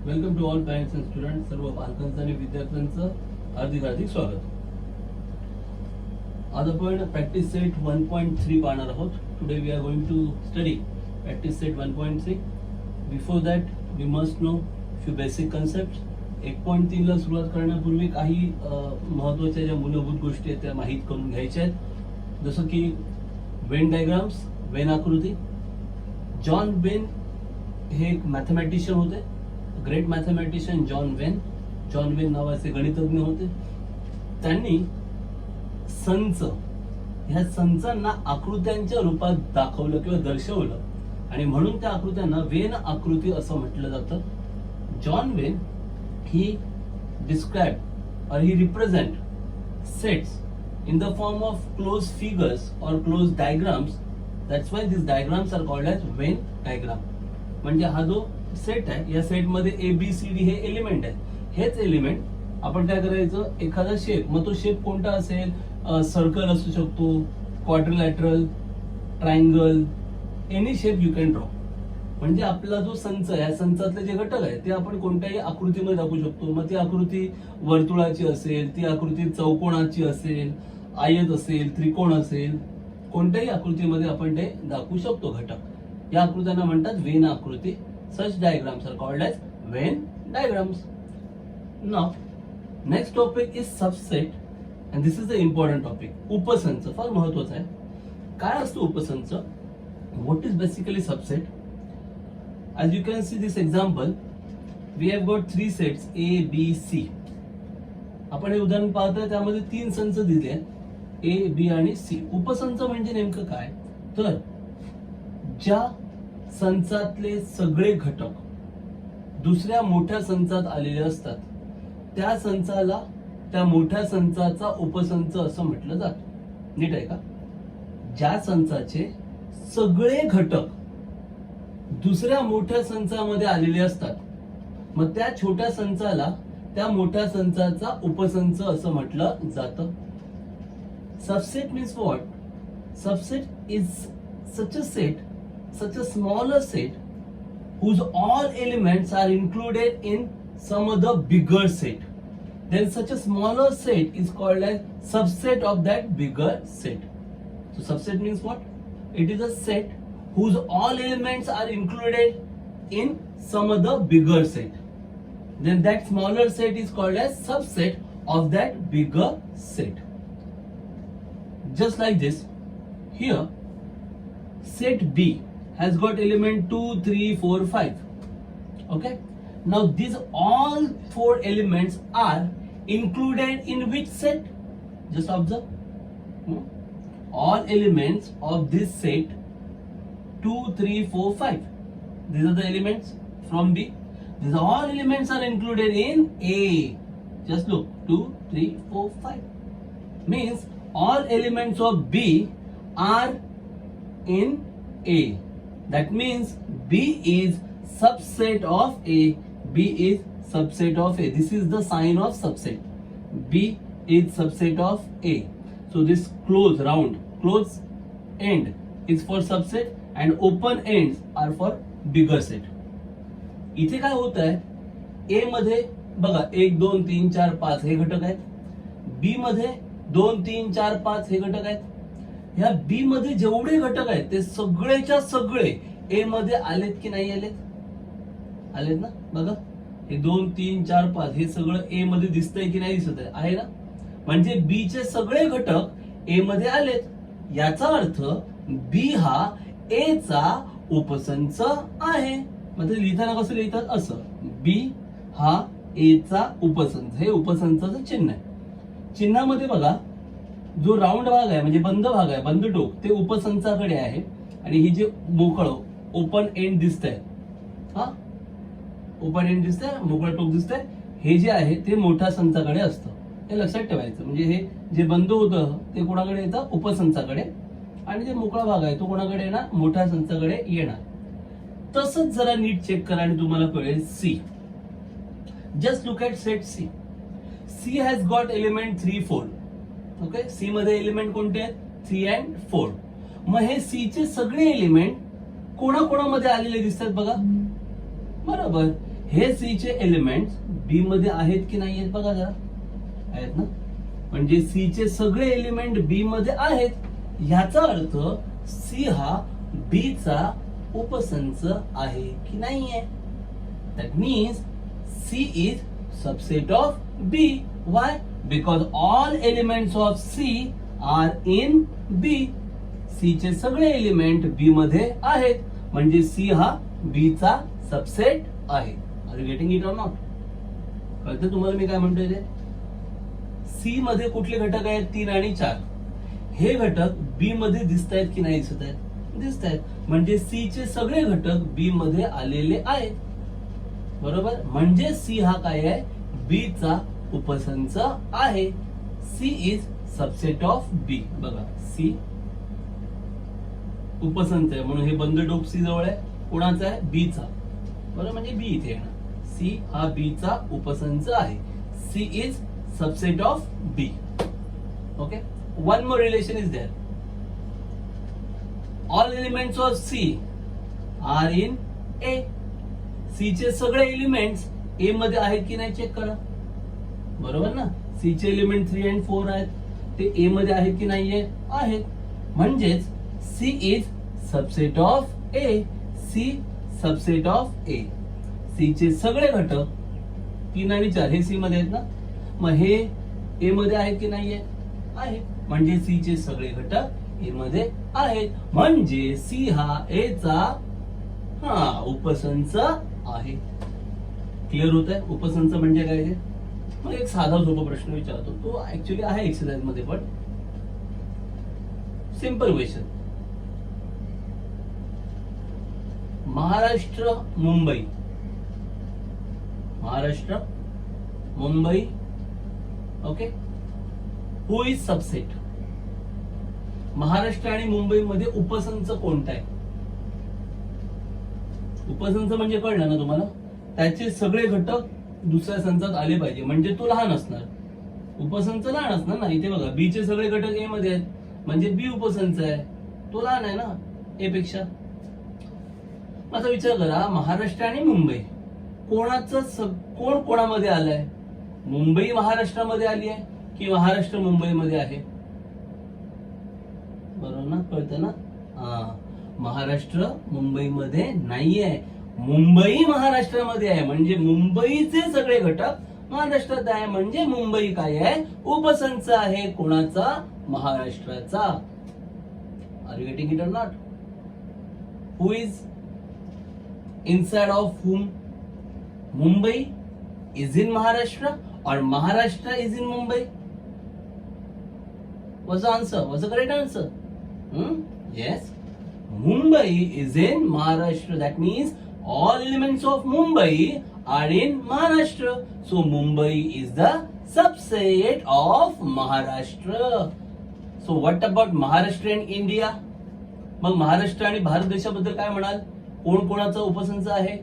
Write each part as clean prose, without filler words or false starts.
Welcome to all parents and student. सर्व पालकांचं आणि विद्यार्थ्यांचं हार्दिक हार्दिक स्वागत. आज आपण प्रॅक्टिस सेट 1.3 पाहणार आहोत. Today we are going to study practice set 1.3. Before that we must know few basic concept. 1.3 ला सुरुवात करण्यापूर्वी काही महत्त्वाच्या ज्या मूलभूत गोष्टी आहेत त्या माहीत करून घ्यायच्या आहेत. जसं की वेन डायग्राम्स, वेन आकृती. जॉन वेन हे एक मॅथमॅटिशियन होते, great mathematician John Wien. John Wien नावाचे गणितज्ञ होते. त्यांनी संच, ह्या संचांना आकृत्यांच्या रूपात दाखवलं किंवा दर्शवलं आणि म्हणून त्या आकृत्यांना वेन आकृती असं म्हटलं जातं. जॉन वेन ही डिस्क्राइब और ही represent sets in the form of closed figures or closed diagrams. That's why these diagrams are called as Venn diagram. म्हणजे हा जो सेट आहे, या सेट मध्ये ABCD हे एलिमेंट आहे. हेच एलिमेंट आपण काय करायचं, एखादा शेप, मग तो शेप कोणता असेल, सर्कल असू शकतो, quadrilateral, triangle, any shape you can draw. म्हणजे आपला जो संच आहे, या संचातले जे घटक आहेत ते आपण कोणत्याही आकृतीमध्ये दाखवू शकतो. मग ती आकृती वर्तुळाची असेल, ती आकृती चौकोनाची असेल, आयत असेल, त्रिकोण असेल, कोणत्याही आकृतीमध्ये आपण ते दाखवू शकतो घटक. या आकृत्यांना म्हणतात वेन आकृती. Such diagrams are called as Venn diagrams. Now next topic is subset and this is the important topic. उपसंच फार महत्वाचा आहे. काय असतो उपसंच? What is basically subset? As you can see this example, we have got three sets A, B, C. आपण हे उदाहरण पाहतोय, त्यामध्ये 3 संच दिले आहेत, A, B आणि C. उपसंच म्हणजे नेमकं काय? तर ज्या संचातले सगळे घटक दुसऱ्या मोठ्या संचात आलेले असतात, त्या संचाला, त्या मोठ्या संचाचा उपसंच असं म्हटलं जातं. नीट आहे का? ज्या संचाचे सगळे घटक दुसऱ्या मोठ्या संचामध्ये आलेले असतात, मग त्या छोट्या संचाला त्या मोठ्या संचाचा उपसंच असं म्हटलं जातं. Subset means what? Subset is such a set, such a smaller set whose all elements are included in some other bigger set. Then such a smaller set is called as subset of that bigger set. So subset means what? It is a set whose all elements are included in some other bigger set. Then that smaller set is called as subset of that bigger set. Just like this, here set B has got element 2, 3, 4, 5. Okay? Now these all 4 elements are included in which set? Just observe. All elements of this set 2, 3, 4, 5. These are the elements from B. These all elements are included in A. Just look, 2, 3, 4, 5. Means all elements of B are in A. That means B is subset of A. B is subset of A. This is the sign of subset. B is subset of A. So this close round, close end is for subset and open ends are for bigger set. इथे काय होत आहे, A मध्ये बघा 1, 2, 3, 4, 5 हे घटक आहेत. B मध्ये 2, 3, 4, 5 हे घटक आहेत. ह्या बी मध्ये जेवढे घटक आहेत ते सगळेच्या सगळे ए मध्ये आलेत की नाही आलेत? आलेत ना. बघा हे 2, 3, 4, 5 हे सगळं ए मध्ये दिसतंय की नाही दिसत आहे? आहे ना. म्हणजे बी चे सगळे घटक ए मध्ये आलेत. याचा अर्थ बी हा ए चा उपसंच आहे. म्हणजे लिहिताना कसं लिहितात? असं, बी हा ए चा उपसंच. हे उपसंचाचं चिन्ह आहे. चिन्हामध्ये बघा जो राऊंड भाग आहे म्हणजे बंद भाग आहे, बंद टोक, ते उपसंचाकडे आहे आणि ही जे मोकळं ओपन एंड दिसतंय, हा ओपन एंड दिसतंय, मोकळं टोक दिसतंय, हे जे आहे ते मोठ्या संचाकडे असतं. हे लक्षात ठेवायचं. म्हणजे हे जे बंद होतं ते कोणाकडे येतं? उपसंचाकडे. आणि जे मोकळा भाग आहे तो कोणाकडे येणार? मोठ्या संचाकडे येणार. तसंच जरा नीट चेक करा आणि तुम्हाला कळेल. See, just look at set C. C has got element 3, 4. Okay, C मध्ये एलिमेंट कोणते आहेत? 3 and 4. मग हे सी चे सगळे एलिमेंट कोणाकोणामध्ये आलेले दिसतात बघा. बरोबर, हे सी चे एलिमेंट बी मध्ये आहेत की नाही आहेत बघा जरा, आहेत ना. म्हणजे सी चे सगळे एलिमेंट बी मध्ये आहेत, ह्याचा अर्थ सी हा बी चा उपसंच आहे की नाहीये. That means C is subset of B. Why? Because all elements of C are in B. C चे सगळे एलिमेंट बी मध्ये आहेत, म्हणजे सी हा बी चा सबसेट आहे. Are you getting it or not? कळतं तुम्हाला मी काय म्हणतोय ते? सी मध्ये कुठले घटक आहेत? 3 आणि 4. हे घटक बी मध्ये दिसत आहेत की नाही दिसत आहेत? दिसत आहेत. म्हणजे सी चे सगळे घटक बी मध्ये आलेले आहेत. बरोबर? म्हणजे सी हा काय आहे? बी चा उपसंच आहे. सी इज सबसेट ऑफ बी. बघा, सी उपसंच आहे म्हणून हे बंद टोक सी जवळ आहे. कोणाचा आहे? बी चा. बरोबर? म्हणजे बी इथे येणार. सी हा बी चा उपसंच आहे. C is subset of B. Okay. One more relation is there. All elements of C are in A. C चे सगळे एलिमेंट्स A मध्ये आहेत की नाही चेक करा. बरोबर ना? C चे एलिमेंट 3 आणि 4 आहेत, ते A मध्ये आहेत की नाहीये? आहेत. म्हणजेच C is subset of A. C subset of A. C चे सगळे घटक 3 आणि 4 हे C मध्ये आहेत ना, मग हे A मध्ये आहेत की नाहीये? आहेत. म्हणजे सी चे सगळे घटक ए मध्ये आहेत, म्हणजे सी हा ए चा उपसंच आहे. क्लिअर होत आहे? उपसंच म्हणजे काय ते? मग एक साधा सोपा प्रश्न विचारतो, तो ऍक्च्युअली आहे एक्सरसाइज मध्ये, पण simple question. Maharashtra Mumbai, Maharashtra Mumbai, okay. Who is subset? Maharashtra आणि मुंबई मध्ये उपसंच कोणता आहे? उपसंच म्हणजे कळलं ना तुम्हाला? त्याचे सगळे घटक दुसऱ्या संचात आले पाहिजे, म्हणजे तो लहान असणार. उपसंच लहान असणार ना. इथे बघा, बी चे सगळे घटक ए मध्ये आहेत, म्हणजे बी उपसंच आहे, तो लहान आहे ना ए पेक्षा. आता विचार करा, महाराष्ट्र आणि मुंबई कोण कोणामध्ये आलंय? मुंबई महाराष्ट्रामध्ये आली आहे की महाराष्ट्र मुंबईमध्ये आहे? बरोबर ना? कळतं ना? महाराष्ट्र मुंबईमध्ये नाहीये, मुंबई महाराष्ट्रामध्ये आहे. म्हणजे मुंबईचे सगळे घटक महाराष्ट्रात आहे, म्हणजे मुंबई काय आहे? उपसंच आहे. कोणाचा? महाराष्ट्राचा. Are you getting it or not? Who is inside of whom? Mumbai is in Maharashtra और Maharashtra is in Mumbai. What's the answer? What's the correct answer? Yes. Mumbai is in Maharashtra. That means all elements of Mumbai are in Maharashtra. So Mumbai is the subset of Maharashtra. So what about Maharashtra and India? मग महाराष्ट्र आणि भारत देशाबद्दल काय म्हणाल? कोण कोणाचा उपसंच आहे?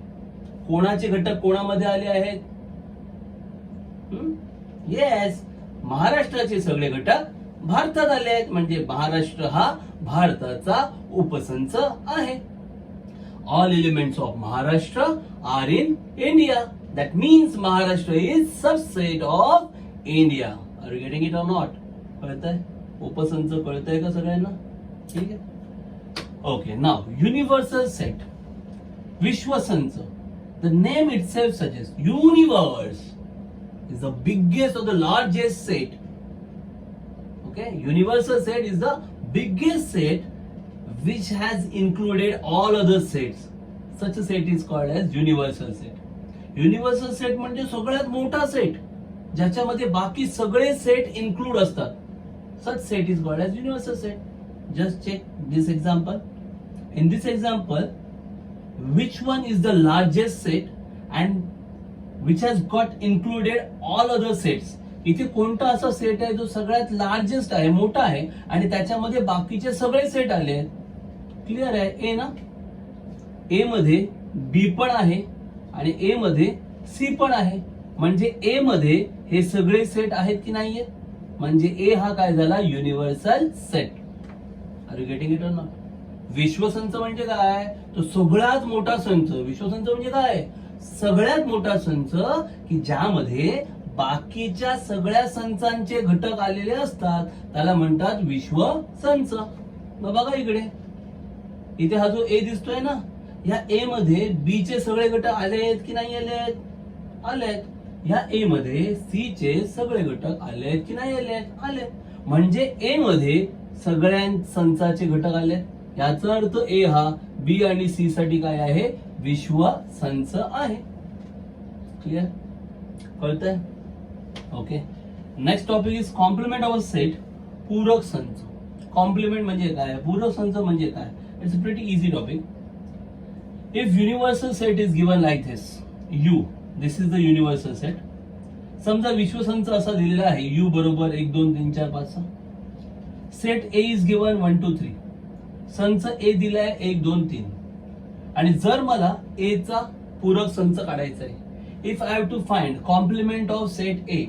कोणाचे घटक कोणामध्ये आले आहेत? येस, महाराष्ट्राचे सगळे घटक भारतात आले आहेत, म्हणजे महाराष्ट्र हा भारताचा उपसंच आहे. All elements of Maharashtra are in India. That means Maharashtra is subset of India. Are you getting it or not? कळतंय? उपसंच कळतंय का सगळ्यांना? ठीक आहे. ओके. नाउ युनिव्हर्सल सेट, विश्वसंच. The name itself suggest universe is the biggest or the largest set. Okay, universal set is the biggest set which has included all other sets. Such a set is called as universal set. Universal set म्हणजे सगळ्यात मोठा set, ज्याच्यामध्ये बाकी सगळे set include असतात. Such set is called as universal set. Just check this example. In this example, which one is the largest set and which has got included all other sets? इथे कोणता असा set आहे जो सगळ्यात largest आहे, मोठा आहे, आणि त्याच्यामध्ये बाकीचे सगळे सेट आले आहेत? क्लिअर आहे? ए ना. ए मध्ये बी पण आहे आणि ए मध्ये सी पण आहे, म्हणजे ए मध्ये हे सगळे सेट आहेत की नाहीये? म्हणजे ए हा काय झाला? Universal set. Are you getting it or not? विश्वसंच म्हणजे काय? तो सगळ्यात मोठा संच. विश्वसंच म्हणजे काय? सगळ्यात मोठा संच की ज्यामध्ये बाकीच्या सगळ्या संचांचे घटक आलेले असतात त्याला म्हणतात विश्व संच. मग बघा इथे हा जो ए दिसतोय ना, या ए मध्ये बी चे सगळे घटक आलेत की नाही आलेत? आलेत. ह्या ए मध्ये सी चे सगळे घटक आलेत की नाही आलेत? आलेत. म्हणजे ए मध्ये सगळ्या संचाचे घटक आलेत. याचा अर्थ ए हा बी आणि सी साठी काय आहे? विश्व संच आहे. क्लिअर? कळतंय? Okay. Next topic is complement of a set. पूरक संच. कॉम्प्लिमेंट म्हणजे काय? पूरक संच म्हणजे काय? It's a pretty easy topic. If universal set is given like this, you, this is the universal set. समजा विश्वसंच असा दिलेला आहे यू बरोबर 1 2 3 4 5 6. Set A is given 1 2 3. संच ए दिलाय 1 2 3. आणि जर मला ए चा पूरक संच काढायचा आहे, if I have to find complement of set A,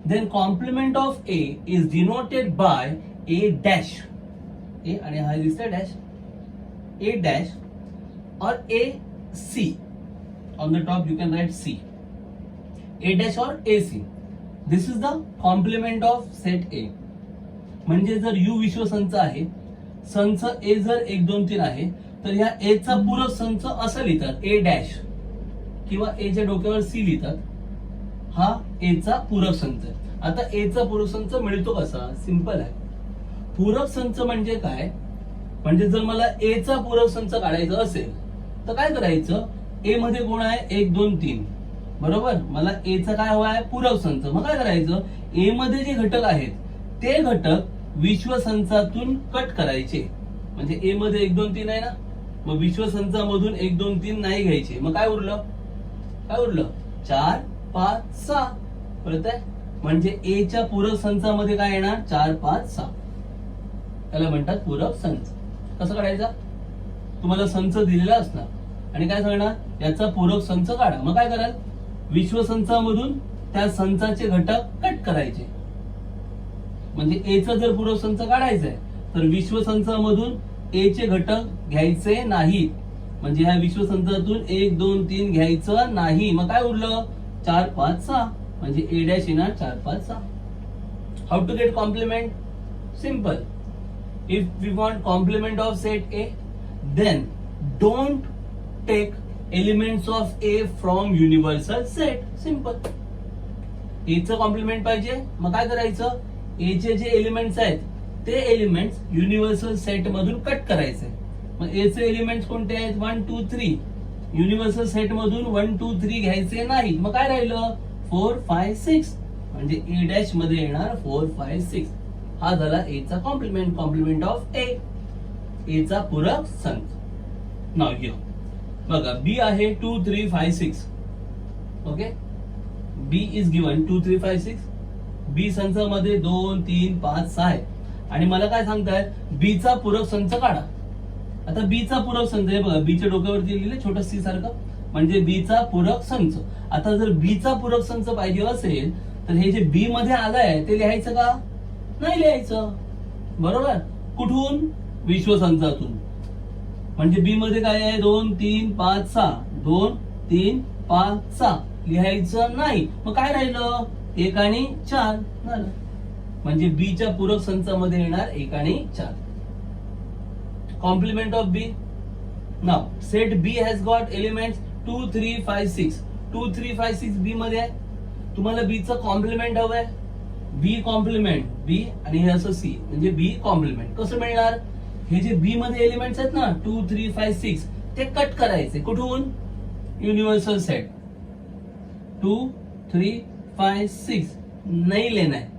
then complement of A is denoted by A dash. A आणि हा दिसतोय dash. A dash or A C. On the top you can write C. A dash or A C. This is the complement of set A. म्हणजे जर U विश्व संच आहे, संच A जर 1 2 3 आहे, तर ह्या A चा पूरक संच असं लिहितात A dash किंवा A च्या डोक्यावर C लिहितात. हा ए चा पूरक संच. आता ए चा पूरक संच मिळतो कसा? सिंपल आहे. पूरक संच म्हणजे काय? म्हणजे जर मला ए चा पूरक संच काढायचा असेल तर काय करायचं? ए मध्ये कोण आहे? 1 2 3, बरोबर. मला ए चा काय हवा आहे? पूरक संच. मग काय करायचं? ए मध्ये जे घटक आहेत ते घटक विश्व संचातून कट करायचे. म्हणजे ए मध्ये 1 2 3 आहे ना, मग विश्व संचामधून 1 2 3 नाही घ्यायचे. मग काय उरलं? 4 5 6. कळतंय? म्हणजे ए च्या पूरक संचामध्ये काय येणार? 4 5 6. त्याला म्हणतात पूरक संच. कसं काढायचा? तुम्हाला संच दिलेला असणार आणि काय सांगणार? याचा पूरक संच काढा. मग काय कराल? विश्व संचामधून त्या संचाचे घटक कट करायचे. म्हणजे ए चा जर पूरक संच काढायचा आहे तर विश्व संचामधून ए चे घटक घ्यायचे नाहीत. म्हणजे ह्या विश्व संचातून 1 2 3 घ्यायचं नाही. मग काय उरलं? 4 5 6. म्हणजे ए डॅश येणार 4 5 6. How to get complement? Simple. If we want complement of set A, then don't take elements of A from universal set. Simple. A चं कॉम्प्लिमेंट पाहिजे, मग काय करायचं? ए चे जे एलिमेंट्स आहेत ते एलिमेंट्स युनिव्हर्सल सेट मधून कट करायचे. मग ए चे एलिमेंट्स कोणते आहेत? 1 2 3. युनिव्हर्सल सेट मधून 1 2 3 घ्यायचे नाहीत. मग काय राहिलं? 4 5 6. म्हणजे ए डॅश मध्ये येणार 4 5 6. हा झाला ए चा कॉम्प्लिमेंट. कॉम्प्लिमेंट ऑफ ए. ए चा पूरक संच. नाव हिअर बघा, बी आहे 2 3 5 6. Okay. B is given 2 3 5 6. B संचामध्ये 2 3 5 6 आहे आणि मला काय सांगतायत? बी चा पूरक संच काढा. आता बी चा पूरक संच आहे बघा, बी च्या डोक्यावरती लिहिले छोटा सी सारखं, म्हणजे बी चा पूरक संच. आता जर बी चा पूरक संच पाहिजे असेल तर हे जे बी मध्ये आलंय ते लिहायचं का? नाही लिहायचं. बरोबर. कुठून? विश्व संचातून. म्हणजे बी मध्ये काय आहे? 2 3 5 6. 2 3 5 6 लिहायचं नाही. मग काय राहिलं? 1 आणि 4 झालं. म्हणजे बी च्या पूरक संचामध्ये येणार 1 आणि 4. Complement of B. Now, set B has got elements 2, 3, 5, 6. 2, 3, 5, 6 B मध्ये आहे. तुम्हाला B चं कॉम्प्लिमेंट हवंय. B कॉम्प्लिमेंट B आणि हे असं C म्हणजे B कॉम्प्लिमेंट. कसं मिळणार? हे जे B मध्ये एलिमेंट्स आहेत ना 2, 3, 5, 6 ते कट करायचे. कुठून? Universal set. 2, 3, 5, 6 नाही लेना है.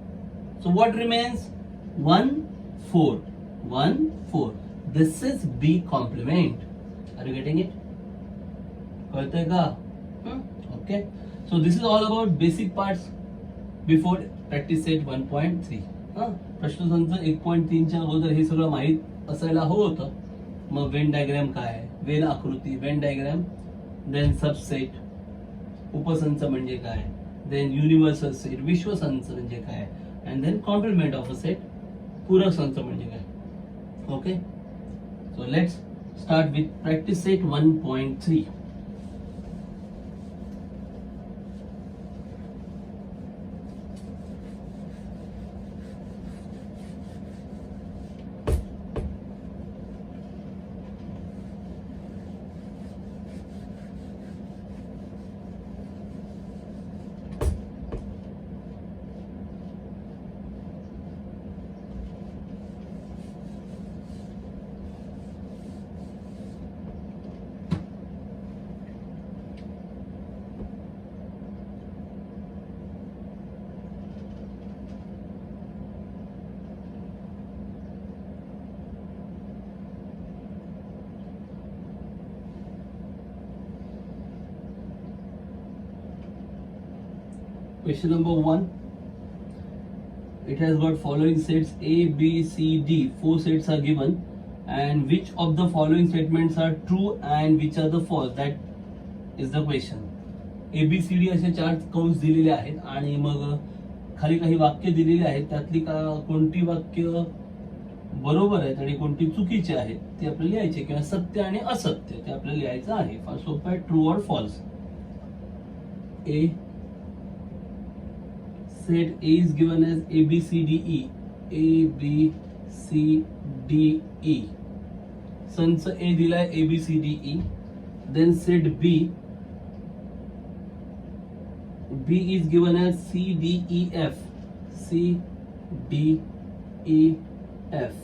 So what remains? 1, 4. 1, 4. This is B complement. Are you getting it? कळतंय का? Okay. So this is all about basic parts before practice set 1.3. प्रश्नसंच 1.3 च्या अगोदर हे सगळं माहित असायला हवं होतं. मग वेन डायग्राम काय? वेन आकृती, वेन डायग्राम, देन सबसेट, उपसंच म्हणजे काय, देन युनिव्हर्सल सेट, विश्वसंच म्हणजे काय, and then complement of a set, पूरक संच म्हणजे काय. Okay. So let's start with practice set 1.3. Question number 1. It has got following sets A, B, C, D. 4 sets are given. And which of the following statements are true and which are the false? That is the question. A, B, C, D असे 4 कंस दिलेले आहेत आणि मग खाली काही वाक्य दिलेली आहेत. त्यातली कोणती वाक्य बरोबर आहेत आणि कोणती चुकीची आहेत ते आपल्याला लिहायचे, किंवा सत्य आणि असत्य ते आपल्याला लिहायचं आहे. फार सोपं आहे. ट्रू और false. A set A is given as A B C D E. A B C D E. संच A दिलाय A B C D E. Then set B. B is given as C D E F. C D E F.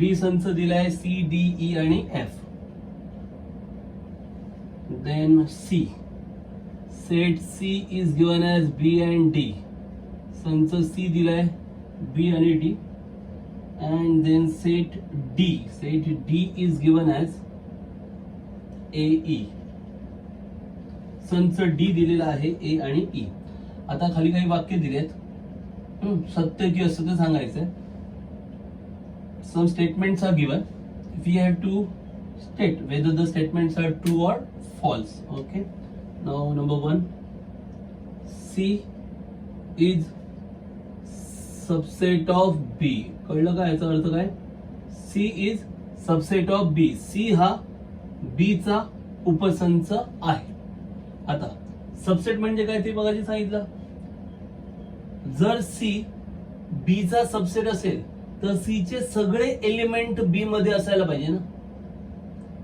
B संच दिलाय C D E आणि F. Then C. Set C is given as B and D. संच C दिलाय B आणि D. And then set D. Set D is given as A E. संच D दिलेला आहे A आणि E. आता खाली काही वाक्य दिलेत. सत्य की असत्य सांगायचंय. Some statements are given. We have to state whether the statements are true or false. Okay. Now number 1. C is subset of B. कळलं का याचा अर्थ काय? C is subset of B. C हा B चा उपसंच आहे. आता सबसेट म्हणजे काय ते बघायचं सांगितलं. जर C B चा सबसेट असेल तर C चे सगळे एलिमेंट B मध्ये असायला पाहिजे ना.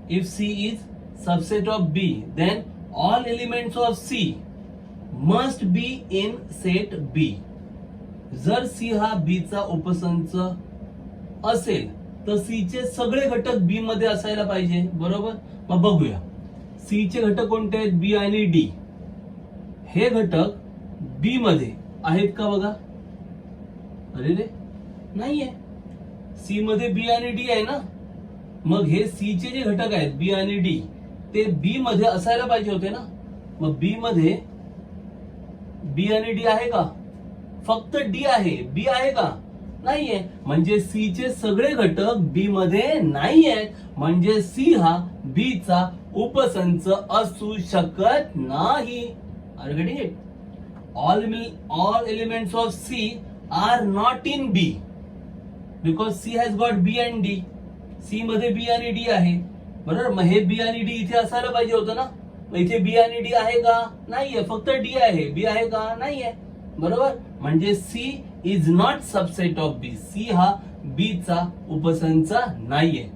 If C is subset of B, then all elements of C must be in set B. जर C हा B चा उपसंच असेल तर C चे सगळे घटक B मध्ये असायला पाहिजे. बरोबर. मग बघूया C चे घटक कोणते आहेत? B आणि D. हे घटक B मध्ये आहेत का बघा. अरे रे नाहीये. C मध्ये B आणि D आहे ना. मग हे C चे जे घटक आहेत B आणि D ते B मध्ये असायला पाहिजे होते ना. मग B मध्ये B आणि D आहे का? फक्त D आहे. B आहे का? नाहीये. म्हणजे C चे सगळे घटक B मध्ये नाही आहेत. म्हणजे C हा B चा उपसंच असू शकत नाही. Are you getting it? All elements of C are not in B because C has got B and D. C मध्ये B आणि D आहे. बरोबर. मग हे B आणि D इथे असायला पाहिजे होतं ना. मग इथे B आणि D आहे का? नाहीये. फक्त D आहे. B आहे का? नाहीये. बरोबर. म्हणजे C is not subset of B. C हा B चा उपसंच नाहीये.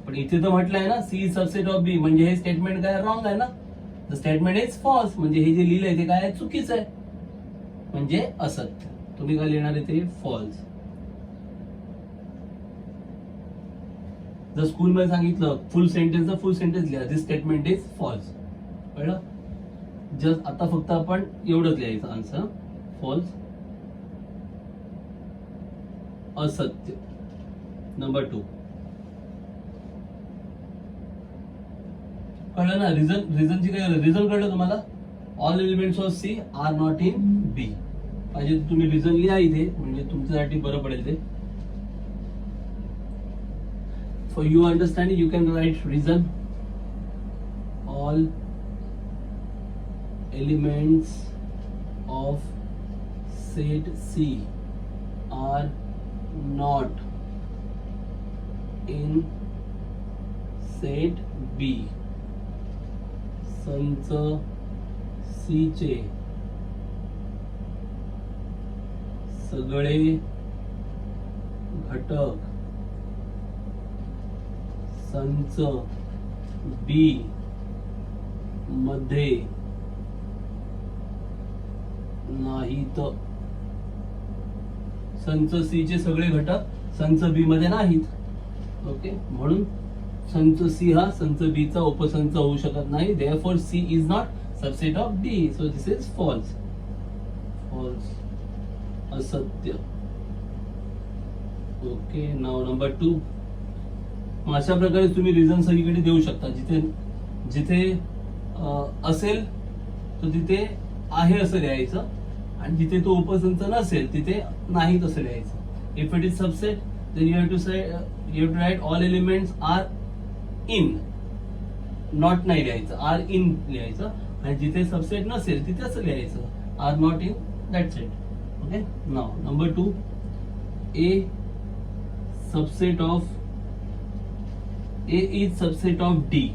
पण इथे तर म्हटलंय ना C is subset of B. म्हणजे हे स्टेटमेंट काय रॉंग आहे ना. The statement is false. म्हणजे हे जे लिहिलंय ते काय चुकीचं आहे. म्हणजे असत्य. तुम्ही काय लिहिणार आहे ते फॉल्स. जर स्कूल मध्ये सांगितलं फुल सेंटेन्स लिहा. दिस स्टेटमेंट इज फॉल्स. कळलं. जस्ट आता फक्त आपण एवढंच लिहायचं आन्सर. फॉल्स. असत्य. नंबर 2. कळलं ना. रिझनची काय रिझन कळलं तुम्हाला. All elements of C are not in B. पाहिजे तुम्ही रिझन लिहा इथे, म्हणजे तुमच्यासाठी बरं पडेल ते. For your understanding, you can write reason. All elements of set C are not in set B. संच C चे सगळे घटक संच B मध्ये नाहीत. संच C चे सगळे घटक संच B मध्ये नाहीत. ओके. म्हणून संच C हा संच B चा उपसंच होऊ शकत नाही. therefore C is not subset of B. so this is false. false. असत्य. ओके. Now number 2. अशा प्रकारे तुम्ही रिझन सगळीकडे देऊ शकता. जिथे जिथे असेल तर तिथे आहे असं लिहायचं आणि जिथे तो उपसंच नसेल तिथे नाही तसं लिहायचं. If it is subset then you have to say you have to write all elements are in, not नाही लिहायचं, are in लिहायचं. आणि जिथे सबसेट नसेल तिथे असं लिहायचं, are not in that set. Okay, now number 2, a subset of a is subset of d.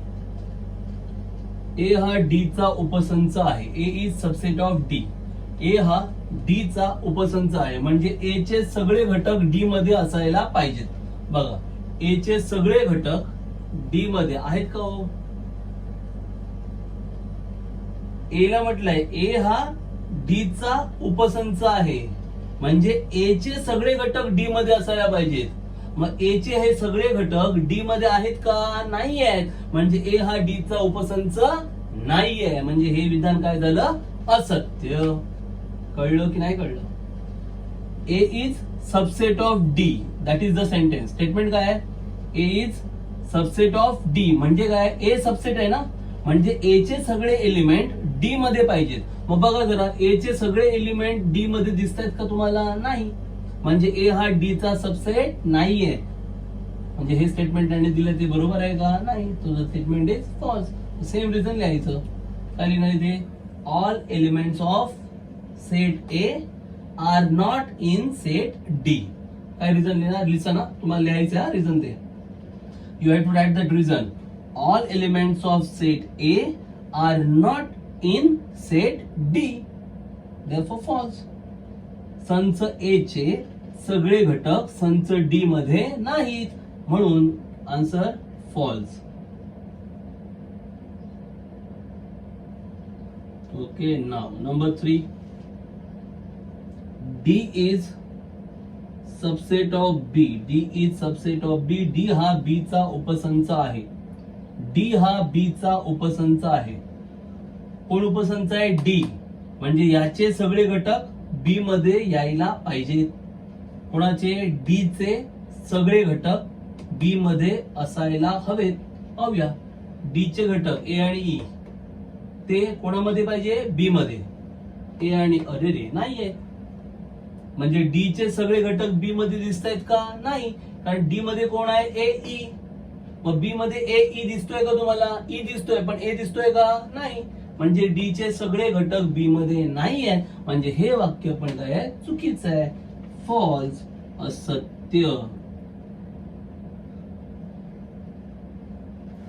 a हा d चा उपसंच आहे. a is subset of d. a हा d चा उपसंच आहे, म्हणजे a चे सगळे घटक d मध्ये असायला पाहिजेत. बघा, a चे सगळे घटक d मध्ये आहेत का हो? a ला म्हटलंय a हा d चा उपसंच आहे, म्हणजे a चे सगळे घटक d मध्ये असायला पाहिजेत. मग a चे हे सगळे घटक d मध्ये आहेत का? नाही आहेत, म्हणजे a हा d चा उपसंच नाहीये, म्हणजे हे विधान काय झालं? असत्य. कळलं की नाही कळलं? a is subset of d, that is the sentence. Statement काय आहे? a is subset of d म्हणजे काय? a सबसेट आहे ना, म्हणजे a चे सगळे एलिमेंट d मध्ये पाहिजेत. मग बघा जरा, a चे सगळे एलिमेंट d मध्ये दिसत आहेत का तुम्हाला? नाही, म्हणजे a हा d चा सबसेट नाहीये. म्हणजे हे स्टेटमेंट त्याने दिलं ते बरोबर आहे का? नाही, तुझं statement is false. Same reason लिहायचं. काय लिहिणार इथे? All elements of set A are not in set D. काय रिझन लिहिणार? लिसा ना, तुम्हाला लिहायचं आहे रिझन ते. You have to write that reason. All elements of set A are not in set D. Therefore false. संच A चे सगळे घटक संच D मध्ये नाहीत, म्हणून answer false. Okay, now number 3. D is subset of B. D is subset of B. D हा B चा उपसंच आहे. D हा B चा उपसंच आहे. कोण उपसंच आहे? D. म्हणजे याचे सगळे घटक B मध्ये यायला पाहिजेत. कोणाचे? D चे सगळे घटक B मध्ये असायला हवेत. पाहूया, D चे घटक A आणि E ते कोणामध्ये पाहिजे? B मध्ये. A आणि अरे रे नाहीये, म्हणजे D चे सगळे घटक B मध्ये दिसत आहेत का? नाही, कारण D मध्ये कोण आहे? A E. मग B मध्ये A E दिसतोय का तुम्हाला? E दिसतोय, पण A दिसतोय का? नाही, म्हणजे D चे सगळे घटक B मध्ये नाही आहेत, म्हणजे हे वाक्य पण काय आहे? चुकीचं आहे. फॉल्स, असत्य.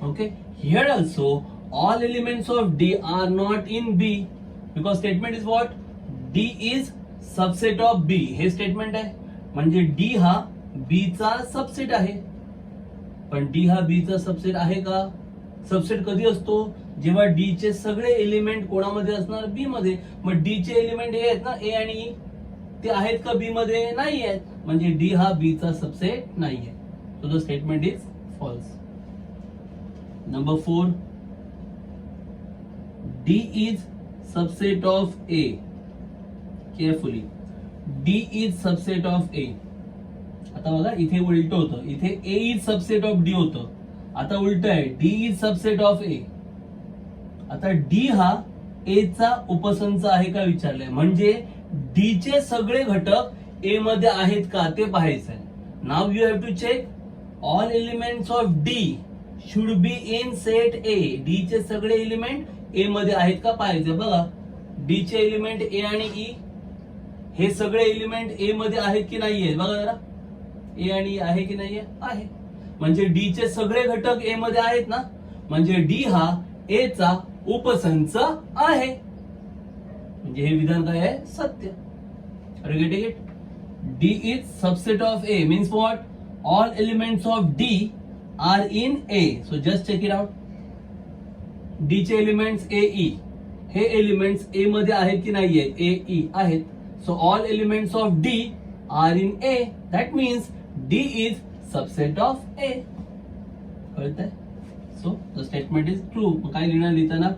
Okay, here also all elements of D are not in B, because statement is what? D is subset of B. हे स्टेटमेंट आहे, म्हणजे D हा B चा सबसेट आहे. पण D हा B चा सबसेट आहे का? सबसेट कधी असतो? जेव्हा D चे सगळे एलिमेंट कोणामध्ये असणार? B मध्ये. मग D चे एलिमेंट हे आहेत ना, A आणि E, ते आहेत का B मध्ये? नाही आहेत, म्हणजे D हा B चा सबसेट नाहीये. So the statement is false. Number 4. D is subset of A. Carefully. D is subset of A. आता बघा, इथे उलट होतं. इथे A is subset of D होतं. आता उलट आहे, D is subset of A. आता D हा A चा उपसंच आहे का विचारलंय, म्हणजे D चे सगळे घटक A मध्ये आहेत का ते पाहायचं आहे. Now you have to check all elements of D should be in set A. D चे सगळे एलिमेंट A मध्ये आहेत का पाहायचं. बघा, D चे एलिमेंट A आणि E, हे सगळे एलिमेंट A मध्ये आहेत की नाहीये? बघा जरा, A आणि E आहे की नाहीये? आहे, म्हणजे D चे सगळे घटक A मध्ये आहेत ना, म्हणजे D हा A चा उपसंच आहे, म्हणजे हे विधान काय आहे? सत्य. Are you getting it? D is subset of A means what? All elements of D are in A. So just check it out. D चे एलिमेंट्स A E, हे एलिमेंट्स A मध्ये आहेत की नाही आहेत? A E आहेत. So all elements of D are in A. That means D is subset of A. कळतंय? So the statement is true. मग काय लिहिणार लिहिताना?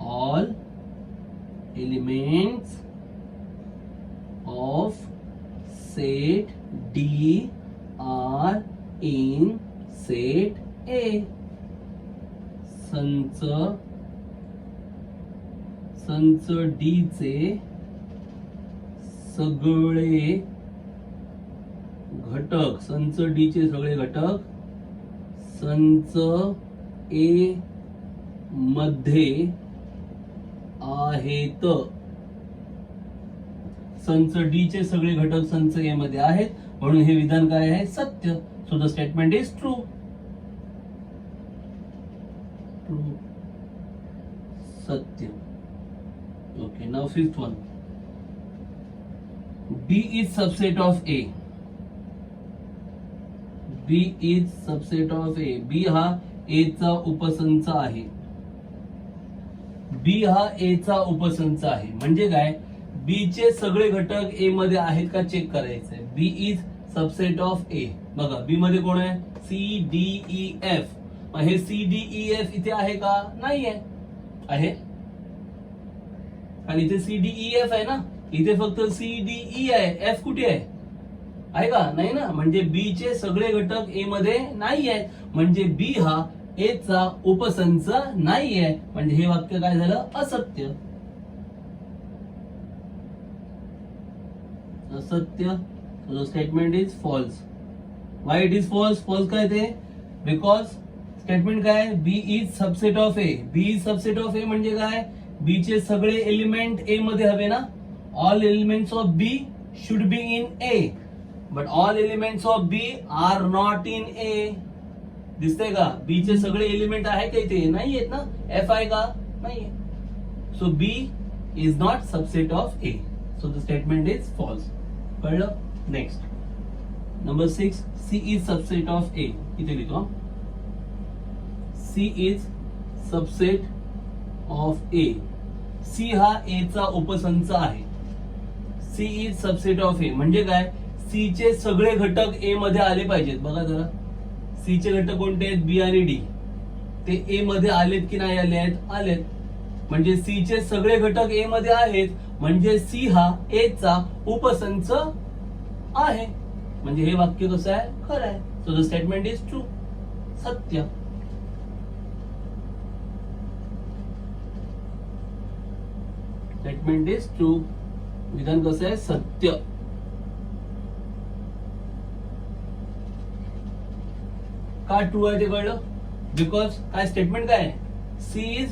All elements of set D are in set A. संच D चे सगळे घटक, संच डी चे सगळे घटक संच ए मध्ये आहेत. संच डी चे सगळे घटक संच ए मध्ये आहेत, म्हणून हे विधान काय आहे? सत्य. So the statement is true. True, सत्य. Okay, now fifth one. B is subset of A. B is subset of A. B हा A चा उपसंच आहे. B हा A चा उपसंच आहे. म्हणजे काय? B चे सगळे घटक A मध्ये आहेत का चेक करायचंय. B is subset of A. बघा, B मध्ये कोण आहे? C, D, E, F. हे C, D, E, F इथे आहे का? नाहीये. आहे? आणि इथे C, D, E, F आहे ना. इथे फक्त C, D, E आहे. F कुठे आहे का? नाही ना. म्हणजे B चे सगळे घटक A मध्ये नाही आहेत. म्हणजे B हा A चा उपसंच नाहीये. म्हणजे हे वाक्य काय झालं? असत्य. असत्य. So the statement is false. Why it is false? False काय ते? Because स्टेटमेंट काय? B is subset of A. B is subset of A म्हणजे काय? B चे सगळे एलिमेंट A मध्ये हवे ना. All elements of B should be in A, but all elements of B are not in A. दिसतंय का? B चे सगळे एलिमेंट आहे का इथे? नाही आहेत ना. F आहे का? नाहीये. So B is not subset of A. So the statement is false. कळलं? Next number 6. C is subset of A. इथे लिहितो. C is subset of A. C हा A चा उपसंच आहे. C is subset of A म्हणजे काय? C चे सगळे घटक A मध्ये आले पाहिजेत. बघा जरा, C चे घटक कोणते आहेत? B आणि D. ते A मध्ये आलेत की नाही आले आहेत? आलेत. म्हणजे C चे सगळे घटक A मध्ये आहेत, म्हणजे C हा A चा उपसंच आहे. म्हणजे हे वाक्य कसं आहे? खरं आहे. So the statement is true. सत्य. Statement is true. विधान कसं आहे? सत्य. का ट्रू आहे ते कळलं? बिकॉज काय स्टेटमेंट काय आहे? C is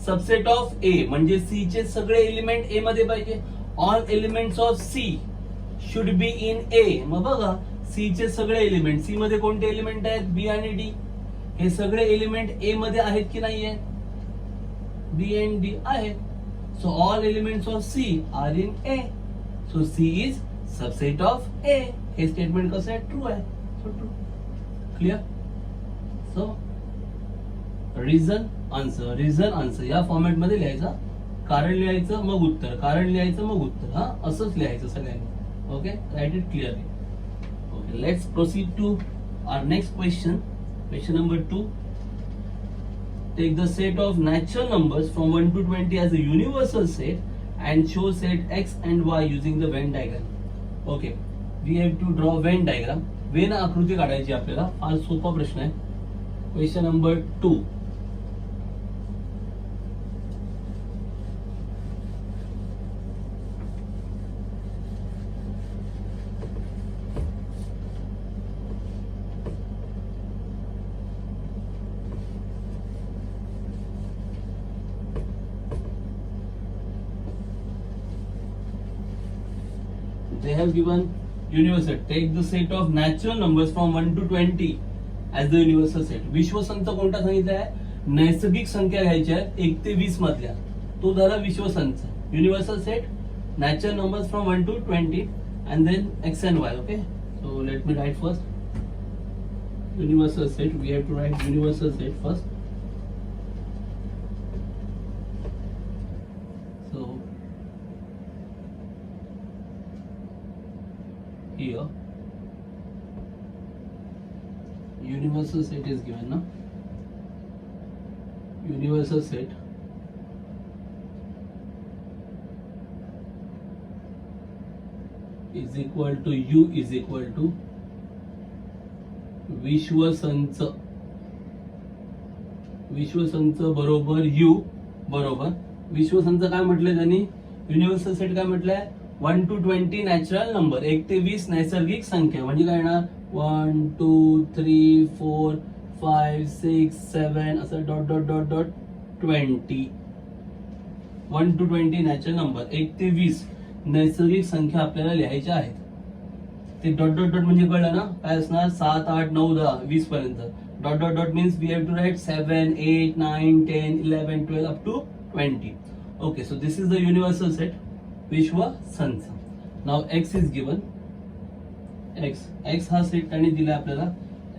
subset of A म्हणजे सी चे सगळे एलिमेंट ए मध्ये पाहिजे. All elements of C should be in A. मग बघा, सी चे सगळे एलिमेंट, सी मध्ये कोणते एलिमेंट आहेत? बी आणि डी. हे सगळे एलिमेंट ए मध्ये आहेत की नाही आहेत? बी अँड डी आहेत. So all elements of C are in A. So C is subset of A. हे स्टेटमेंट कसं आहे? ट्रू आहे. So true. Clear? So reason answer, reason answer या फॉर्मॅट मध्ये लिहायचा. कारण लिहायचं मग उत्तर, कारण लिहायचं मग उत्तर. हा, असंच लिहायचं सगळ्यांनी. Okay, write it clearly. Okay, let's proceed to our next question. Question number 2. Take the set of natural numbers from 1 to 20 as a universal set and show set x and y using the Venn diagram. Okay, we have to draw Venn diagram. Venn आकृती काढायची आपल्याला. फार सोपा प्रश्न आहे. Question number 2. They have given universal. Take the set of natural numbers from 1 to 20 as the universal set. विश्वसंच कोणता सांगितला आहे? नैसर्गिक संख्या घ्यायच्या आहेत 1 ते 20 मधल्या. तो झाला विश्वसंच. Universal set, natural numbers from 1 to 20 and then x and y. Okay, so let me write first universal set. We have to write universal set first. So here universal set is given now. Universal set is equal to U is equal to विश्वसंच. विश्वसंच बरोबर U बरोबर विश्वसंच काय म्हटलंय त्यांनी? Universal set काय म्हटलंय? 1 to 20 natural number, 1 ते 20 नैसर्गिक संख्या. म्हणजे काय येणार 1 2 3 4 5 6 7 असं dot dot dot dot 20. 1 to 20 natural number, 1 ते 20 नैसर्गिक संख्या आपल्याला लिहायच्या आहेत. ते डॉट डॉट डॉट म्हणजे कळलं ना काय असणार 7 8 9 10 20 पर्यंत. Dot dot dot means we have to write 7 8 9 10 11 12 up to 20. Okay, so this is the universal set, विश्व संच. Now x is given. x हा सेट त्यांनी दिला आपल्याला.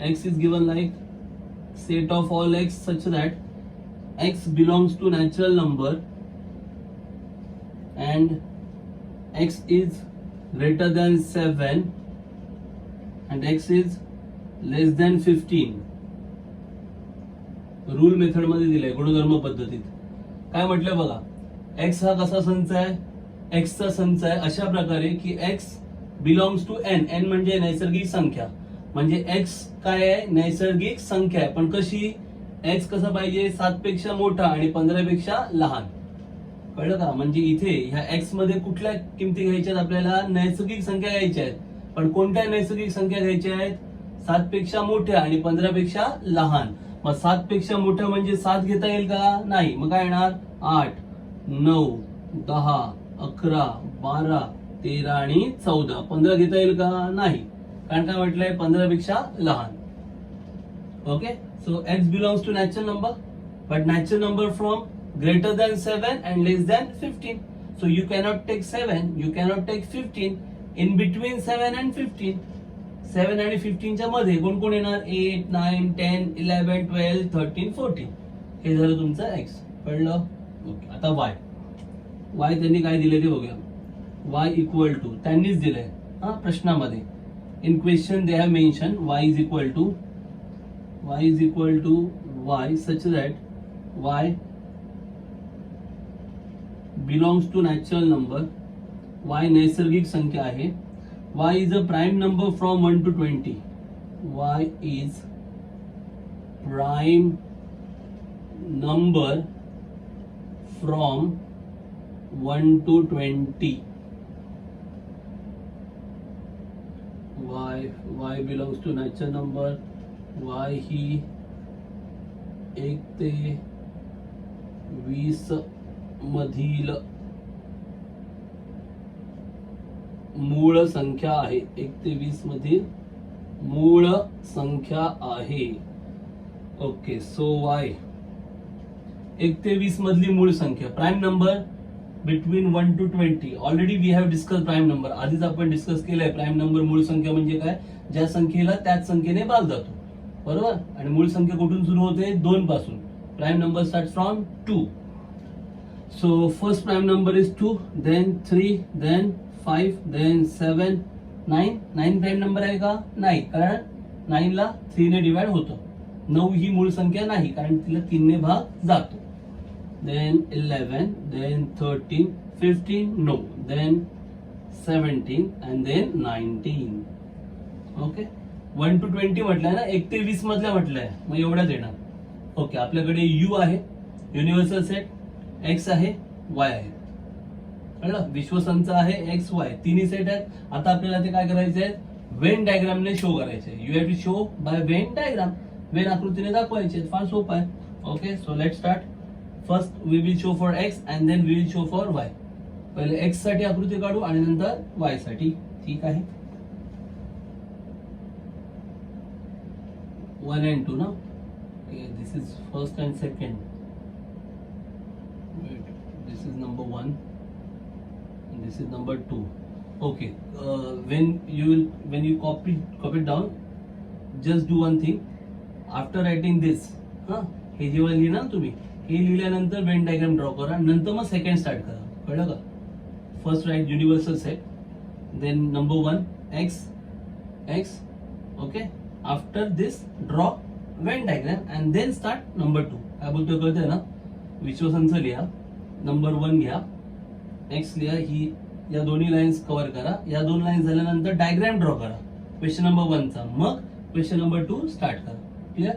x is given like set of all x such that x belongs to natural number and x is greater than 7 and x is less than 15. Rule method मध्ये दिलाय गुणधर्म पद्धतीत. काय म्हटलंय बघा, x हा कसा संच आहे, x चा संच आहे अशा प्रकारे की x belongs to n. n म्हणजे नैसर्गिक संख्या, म्हणजे x काय आहे नैसर्गिक संख्या आहे. पण कशी, x कसा पाहिजे 7 पेक्षा मोठा आणि 15 पेक्षा लहान. कळलं का? म्हणजे इथे ह्या x मध्ये कुठल्या किमती घ्यायच्या आहेत आपल्याला, नैसर्गिक संख्या घ्यायच्या आहेत. पण कोणत्या नैसर्गिक संख्या घ्यायच्या आहेत, 7 पेक्षा मोठ्या आणि 15 पेक्षा लहान. मग 7 पेक्षा मोठ्या म्हणजे 7 घेता येईल का, नाही. मग काय येणार 8 9 10 11 12 13 आणि 14. 15 घेता येईल का, नाही. कारण काय म्हटलंय 15 पेक्षा लहान. Okay, so x belongs to natural number but natural number from greater than 7 and less than 15. So you cannot take 7, you cannot take 15. In between 7 and 15, 7 आणि 15 च्या मध्ये कोण कोण येणार 8 9 10 11 12 13 14. हे झालं तुमचं x. कळलं? ओके, आता y त्यांनी काय दिले ते बघूया. y इक्वल टू त्यांनीच दिलंय हा प्रश्नामध्ये. In question they have mention y is equal to y such that y belongs to natural number. y नैसर्गिक संख्या आहे. y is a prime number from 1 to 20. y is prime number from 1 to 20. y belongs to natural number. y ही 1 ते 20 मधील मूळ संख्या आहे. 1 ते 20 मधील मूळ संख्या आहे. ओके, सो y 1 ते 20 मधली मूळ संख्या, prime number between 1 to 20. Already we have discuss prime number. आधीच आपण डिस्कस केलंय प्राईम नंबर मूळ संख्या म्हणजे काय, ज्या संख्येला त्याच संख्येने भाग जातो. बरोबर. आणि मूळ संख्या कुठून सुरू होते, 2 पासून. Prime number start from 2. So first prime number is 2, then 3, then 5, then 7, 9. 9 prime number आहे का, नाही. कारण 9 ला 3 ने डिवाइड होतं. 9 ही मूळ संख्या नाही कारण तिला 3 ने भाग जातो. Then 11, then 13, 15, no. Then 17 and then 19. Okay, 1 to 20 म्हटलंय ना, 1 ते 20 मधल्या म्हटलंय, मग एवढ्याच येणार. ओके, आपल्याकडे u आहे युनिव्हर्सल सेट, x आहे, y आहे. कळलं? विश्वसंच आहे x y तिन्ही सेट आहेत. आता आपल्याला ते काय करायचे आहेत, वेन डायग्रामने शो करायचे. You have to show by Venn diagram. Venn आकृतीने दाखवायचे. फार सोपं आहे. Okay, so let start. First we will show for x and then we will show for y. पहिले x साठी आकृती काढू आणि नंतर y साठी. ठीक आहे, 1 and 2 ना. Okay, this is first and second. This is number 1 and this is number 2. Okay, when you copy it down, just do one thing. After writing this, हे जेव्हा लिहिना तुम्ही, हे लिहिल्यानंतर वेन डायग्राम ड्रॉ करा, नंतर मग सेकंड स्टार्ट करा. कळलं का? First write universal set, then number 1 x. Okay, after this draw Venn diagram and then start number 2. काय बोलतोय कळतंय ना? विश्वसंच लिहा. नंबर 1 घ्या, x लिहा, ही या दोन्ही लाईन्स कव्हर करा. या 2 लाईन्स झाल्यानंतर डायग्राम ड्रॉ करा क्वेश्चन नंबर 1 चा. मग क्वेश्चन नंबर 2 स्टार्ट करा. क्लिअर?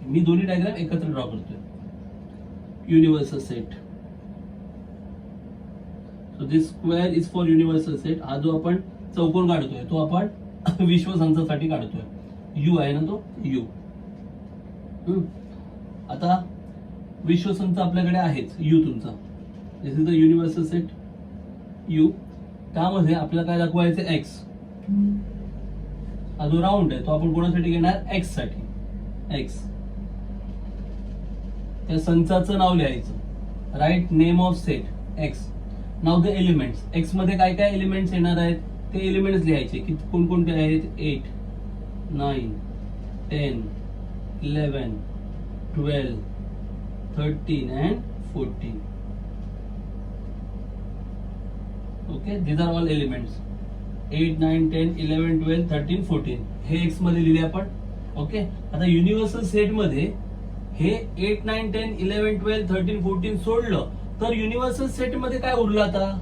मी दोन्ही डायग्राम एकत्र ड्रॉ करतोय. Universal set, so this square is for universal set. हा जो आपण चौकोन काढतोय तो आपण विश्वसंचासाठी काढतोय. यू आहे ना तो यू. आता विश्वसंच आपल्याकडे आहेच यू तुमचा. This is the universal set U. त्यामध्ये आपल्याला काय दाखवायचं एक्स. हा जो राऊंड आहे तो आपण कोणासाठी घेणार एक्स साठी. एक्स त्या संचाचं नाव लिहायचं. Write name of set X. नाव द एलिमेंट्स. एक्स मध्ये काय काय एलिमेंट्स येणार आहेत ते एलिमेंट्स लिहायचे की कोणकोणते आहेत. 8 9 10 11 12 13 and 14. Okay, these are all elements. 8 9 10 11 12 13 14 हे एक्स मध्ये लिहिले आपण. ओके, आता युनिव्हर्सल सेट मध्ये हे 8 9 10 11 12 13 14 सोडलं तर युनिव्हर्सल सेट मध्ये काय उरलं. आता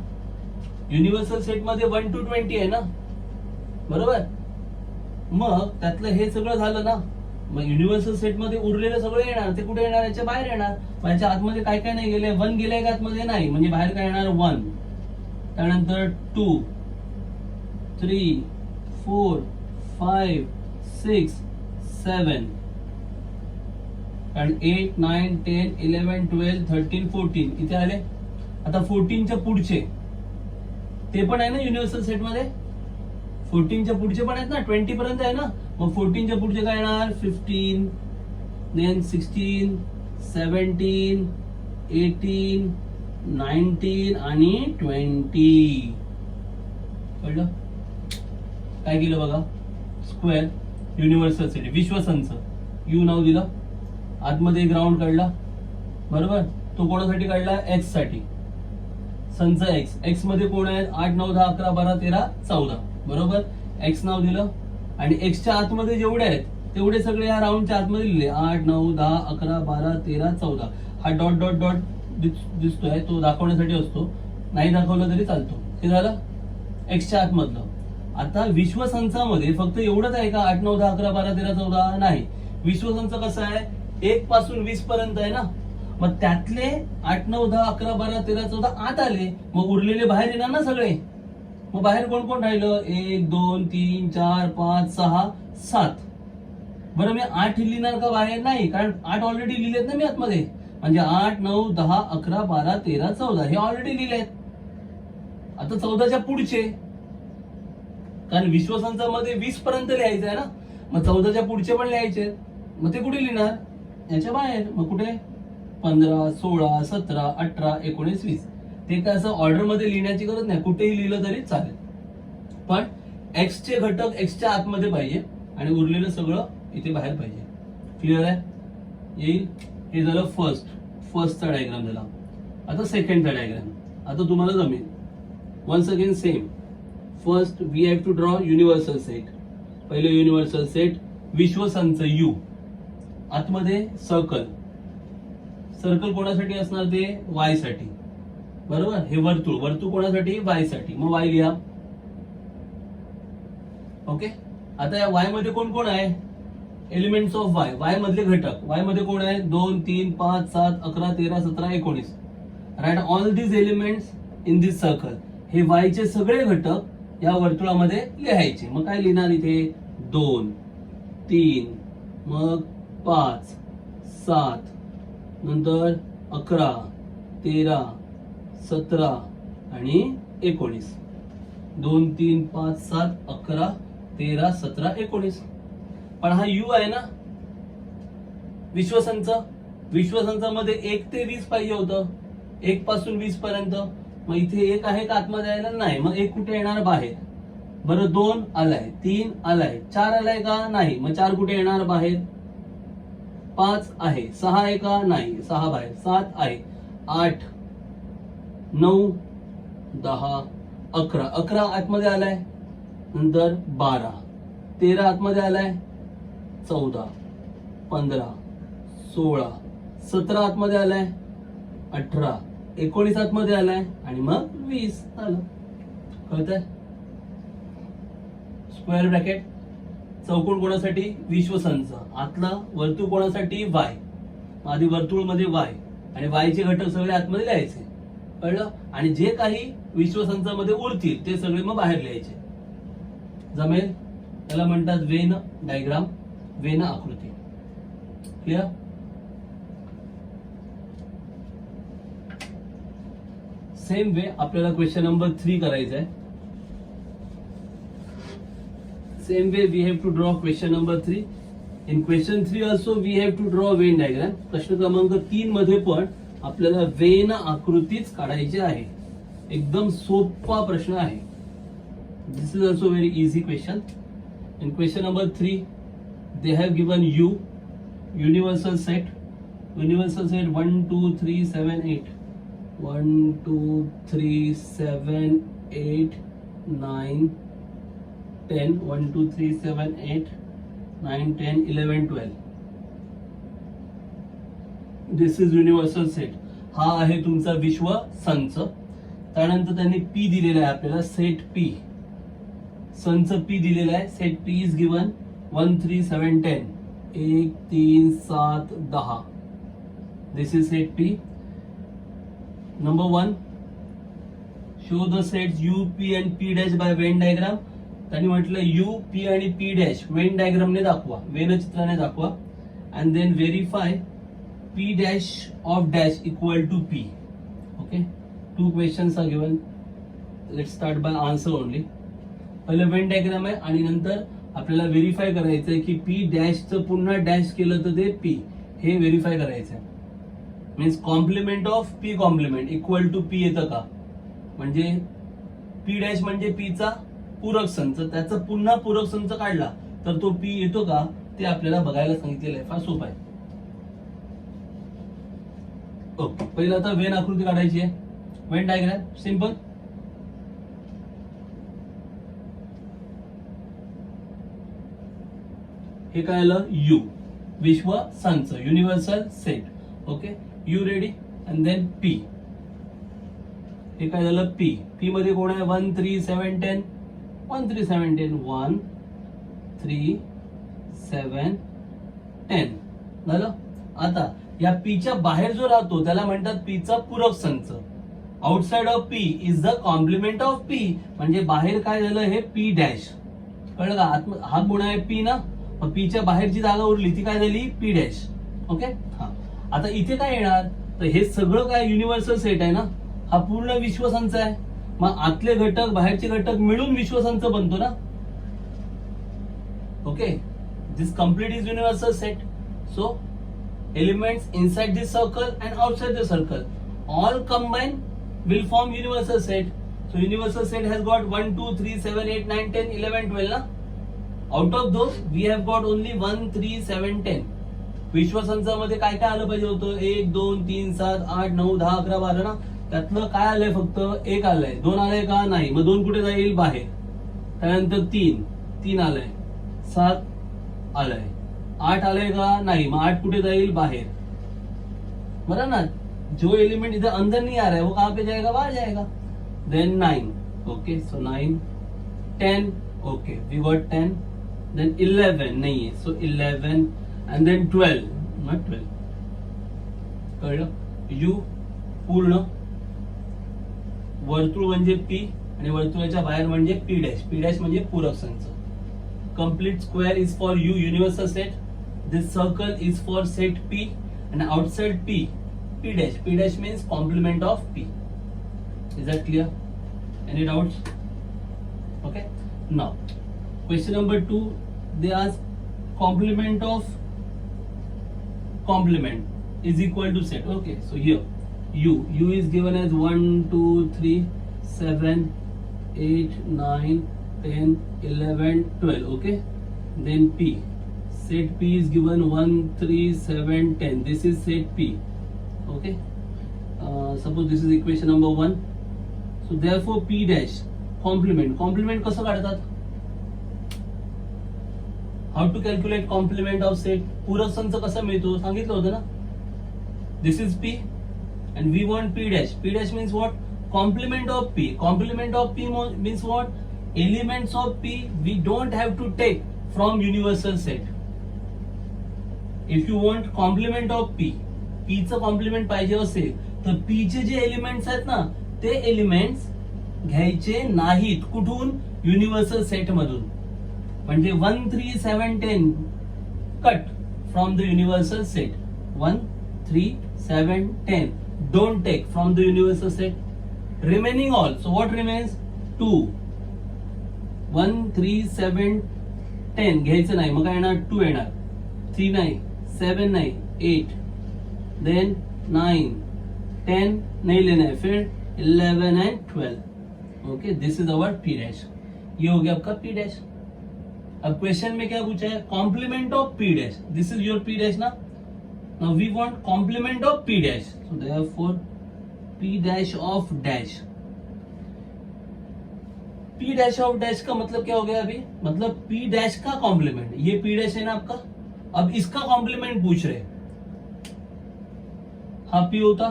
युनिव्हर्सल सेट मध्ये 1 to 20 आहे ना, बरोबर. मग त्यातलं हे सगळं झालं ना. मग युनिव्हर्सल सेट मध्ये उरलेलं सगळं येणार. ते कुठे येणार, याच्या बाहेर येणार. याच्या आतमध्ये काय काय नाही गेले. 1 गेलंय का आतमध्ये, नाही. म्हणजे बाहेर काय येणार 1. त्यानंतर 2 3 4 5 6 7 आणि 8 9 10 11 12 13 14 इथे आले. आता 14च्या पुढचे ते पण आहे ना युनिव्हर्सल सेट मध्ये. 14च्या पुढचे पण आहेत ना, 20 पर्यंत आहे ना. मग 14च्या पुढचे काय येणार 15 देन 16 17 18 19 आणि 20. कळलं काय केलं बघा. स्क्वेअर युनिव्हर्सल सेट विश्वसंच यू नाव दिलं. आतमध्ये एक राऊंड काढला, बरोबर. तो कोणासाठी काढला एक्स साठी. संच एक्स. एक्स मध्ये कोण आहेत 8 9 10 11 12 13 14, बरोबर. एक्स नाव दिलं आणि एक्सच्या आतमध्ये जेवढे आहेत तेवढे सगळे या राऊंडच्या आतमध्ये लिहिले. 8 9 10 11 12 13 14. हा डॉट डॉट डॉट दिसतोय तो दाखवण्यासाठी असतो, नाही दाखवलं तरी चालतो. हे झालं एक्सच्या आतमधलं. आता विश्वसंचामध्ये फक्त एवढंच आहे का 8 9 10 11 12 13 14, नाही. विश्वसंच कसं आहे 1 पासून 20 पर्यंत आहे ना. मग त्यातले 8 9 10 11 12 13 14 आत आले, मग उरलेले बाहेर येणार ना सगळे. मग बाहेर कोण कोण राहिलं 1 2 3 4 5 6 7. बरं मी 8 लिहिणार का बाहेर, नाही, कारण 8 ऑलरेडी लिहिलेत ना मी आतमध्ये. म्हणजे 8 9 10 11 12 13 14 हे ऑलरेडी लिहिलेत. आता 14च्या पुढचे, कारण विश्वसंचामध्ये 20 पर्यंत लिहायचं आहे ना. मग 14च्या पुढचे पण लिहायचे. मग ते कुठे लिहिणार, याच्या बाहेर. मग कुठे 15 16 17 18 19 20. ते काय असं ऑर्डर मध्ये लिहिण्याची गरज नाही, कुठेही लिहिलं तरी चालेल. पण एक्सचे घटक एक्सच्या आतमध्ये पाहिजे आणि उरलेलं सगळं इथे बाहेर पाहिजे. क्लिअर आहे. येईल. हे झालं फर्स्टचा डायग्राम झाला. आता सेकंडचा डायग्राम. आता तुम्हाला जमेल. Once again same. First we have to draw universal set. पहिले युनिव्हर्सल सेट विश्वसंच यू. आतमध्ये सर्कल. सर्कल कोणासाठी असणार ते वाय साठी, बरोबर. हे वर्तुळ. वर्तुळ कोणासाठी वाय साठी. मग वाय लिहा. ओके. आता या वाय मध्ये कोण कोण आहे एलिमेंट्स ऑफ वाय. वाय मधले घटक. वाय मध्ये कोण आहे 2 3 5 7 11 13 17 19. Write all these elements in this circle. हे वायचे सगळे घटक या वर्तुळामध्ये लिहायचे. मग काय लिहिणार इथे 2 3 मग 5 7 नंतर 11 13 17 आणि 19. 2 3 5 7 11 13 17 19. पण हा यू आहे ना विश्वसंच. विश्वसंचामध्ये 1 ते 20 पाहिजे होतं. 1 पासून 20 पर्यंत. मग इथे 1 आहे का आतमध्ये यायला, नाही. मग 1 कुठे येणार बाहेर. बरं 2 आलाय, 3 आलाय, 4 आलाय का, नाही. मग 4 कुठे येणार बाहेर. 5 आहे, 6 आहे का, नाही. 6 बाहेर. 7 आहे, 8 9 10 11. 11 आतमध्ये आलाय. नंतर 12 13 आतमध्ये आलाय. 14 15 16 17 आतमध्ये आलाय. 18 19 आतमध्ये आलाय आणि मग 20 आलं. कळतंय. Square bracket. चौकोन कोणासाठी विश्वसंच. आतला वर्तुळ कोणासाठी वाय. आधी वर्तुळ मध्ये वाय आणि वायचे घटक सगळे आतमध्ये लिहायचे. कळलं. आणि जे काही विश्वसंचामध्ये उरतील ते सगळे मग बाहेर लिहायचे. जमेल? त्याला म्हणतात वेन डायग्राम, वेन आकृती. क्लिअर? सेम वे आपल्याला क्वेश्चन नंबर 3 करायचा आहे. Same way we have to draw question number 3. In question 3 also we have to draw Venn diagram. प्रश्न क्रमांक 3 मध्ये पण आपल्याला वेन आकृतीच काढायची आहे. एकदम सोपा प्रश्न आहे. This is also very easy question. In question number 3 they have given you universal set 1 2 3 7 8 1 2 3 7 8 9 10 1 2 3 7 8 9 10 11 12. This is universal set. हा आहे तुमचा विश्व संच. त्यानंतर त्यांनी पी दिलेला आहे आपल्याला, सेट पी. संच पी दिलेला आहे. Set P is given 1 3 7 10 1 3 7 10. This is set P. Number 1, show the sets U P and P dash by Venn diagram. त्यांनी म्हटलं यू पी आणि पी डॅश वेन डायग्रामने दाखवा, वेन चित्राने दाखवा. And then verify P dash of dash equal to P. Okay, 2 questions are given. Let's start by answer only. पहिले Venn diagram आहे आणि नंतर आपल्याला व्हेरीफाय करायचं आहे की पी डॅशचं पुन्हा डॅश केलं तर ते पी, हे व्हेरीफाय करायचं आहे. Means complement of P complement equal to P येतं का, म्हणजे पी डॅश म्हणजे पीचा पूरक संच, त्याचा पुन्हा पूरक संच काढला तर तो पी येतो का ते आपल्याला बघायला सांगितलेलं आहे. फार सोपं आहे. ओके, पहिलं आता वेन आकृती काढायची आहे. Venn diagram simple. हे काय आलं, यू विश्व संच universal set. Okay, U ready. And then P. हे काय झालं, पी. पी मध्ये कोण आहे, 1 3 7 10 1 3 7 10 1 3 7 10 झालं. आता या पीच्या बाहेर जो राहतो त्याला म्हणतात पीचा पूरक संच. Outside of P is the complement of P. म्हणजे बाहेर काय झालं, हे पी डॅश. कळलं का, हा गुण आहे पी ना, पीच्या बाहेरची जागा उरली ती काय झाली, पी डॅश. ओके, हा. आता इथे काय येणार, तर हे सगळं काय युनिव्हर्सल सेट आहे ना, हा पूर्ण विश्वसंच आहे. मग आतले घटक बाहेरचे घटक मिळून विश्वसंच बनतो ना. Okay, this complete is universal set. So elements inside this circle and outside the circle all combine will form universal set. So universal set has got 1 2 3 7 8 9 10 11 12 na. Out of those we have got only 1 3 7 10. विश्वसंचामध्ये काय काय आलं पाहिजे होतं, 1 2 3 7 8 9 10 11 12 ना. त्यातलं काय आलंय, फक्त 1 आलंय. 2 आलंय का, नाही. मग 2 कुठे जाईल, बाहेर. त्यानंतर 3 आलंय. 7 आलंय. 8 आलंय का, नाही. मग 8 कुठे जाईल, बाहेर. बरं ना. जो एलिमेंट इधर अंदर नहीं आ रहा है वो कहां पे जाएगा, बाहर जाएगा. Then 9. Okay, so 9 10. Okay, we got 10. Then 11 नहीं है, सो 11. End then 12, not 12. कळलं. यू पूर्ण वर्तुळ म्हणजे पी आणि वर्तुळाच्या बाहेर म्हणजे पी डॅश. पी डॅश म्हणजे पूरक संच. Complete square is for U universal set. This circle is for set P and outside P, P dash. P dash means complement of P. Is that clear? Any doubts? Okay. Now, question number 2. They ask complement of complement is equal to set. Okay. So here U is given as 1 2 3 7 8 9 10 11 12. Okay, then P. Set P is given 1 3 7 10. This is set P. Okay, suppose this is equation number 1. So therefore P dash complement कसं काढतात, how to calculate complement of set. पूरक संच कसा मिळतो सांगितलं होतं ना. This is P and we want P dash. P dash means what, complement of P. Complement of P means what, elements of P we don't have to take from universal set. If you want complement of P, P चं complement पाहिजे असेल तर P चे जे elements आहेत ना ते elements घ्यायचे नाहीत. कुठून? युनिव्हर्सल सेट मधून. म्हणजे 1 3 7 10 cut from the universal set. 1 3 7 10 don't take from the universal set. Remaining all, so what remains? 2 1 3 7 10 घ्यायचं नाही, मग काय येणार? 2 येणार. 3 नाही, 7 नाही, 8 then 9 10 नहीं लेना है, फिर 11 and 12. Okay, this is our P dash. ये हो गया आपका पी डैश. अब क्वेश्चन में क्या पूछा है? Complement of P dash. This is your P dash ना. Now we want complement of P dash, so therefore P dash of dash. P dash of dash का मतलब क्या हो गया अभी? मतलब पी डैश का कॉम्प्लीमेंट. ये पी डैश है ना आपका. अब इसका कॉम्प्लीमेंट पूछ रहे. हा पी होता.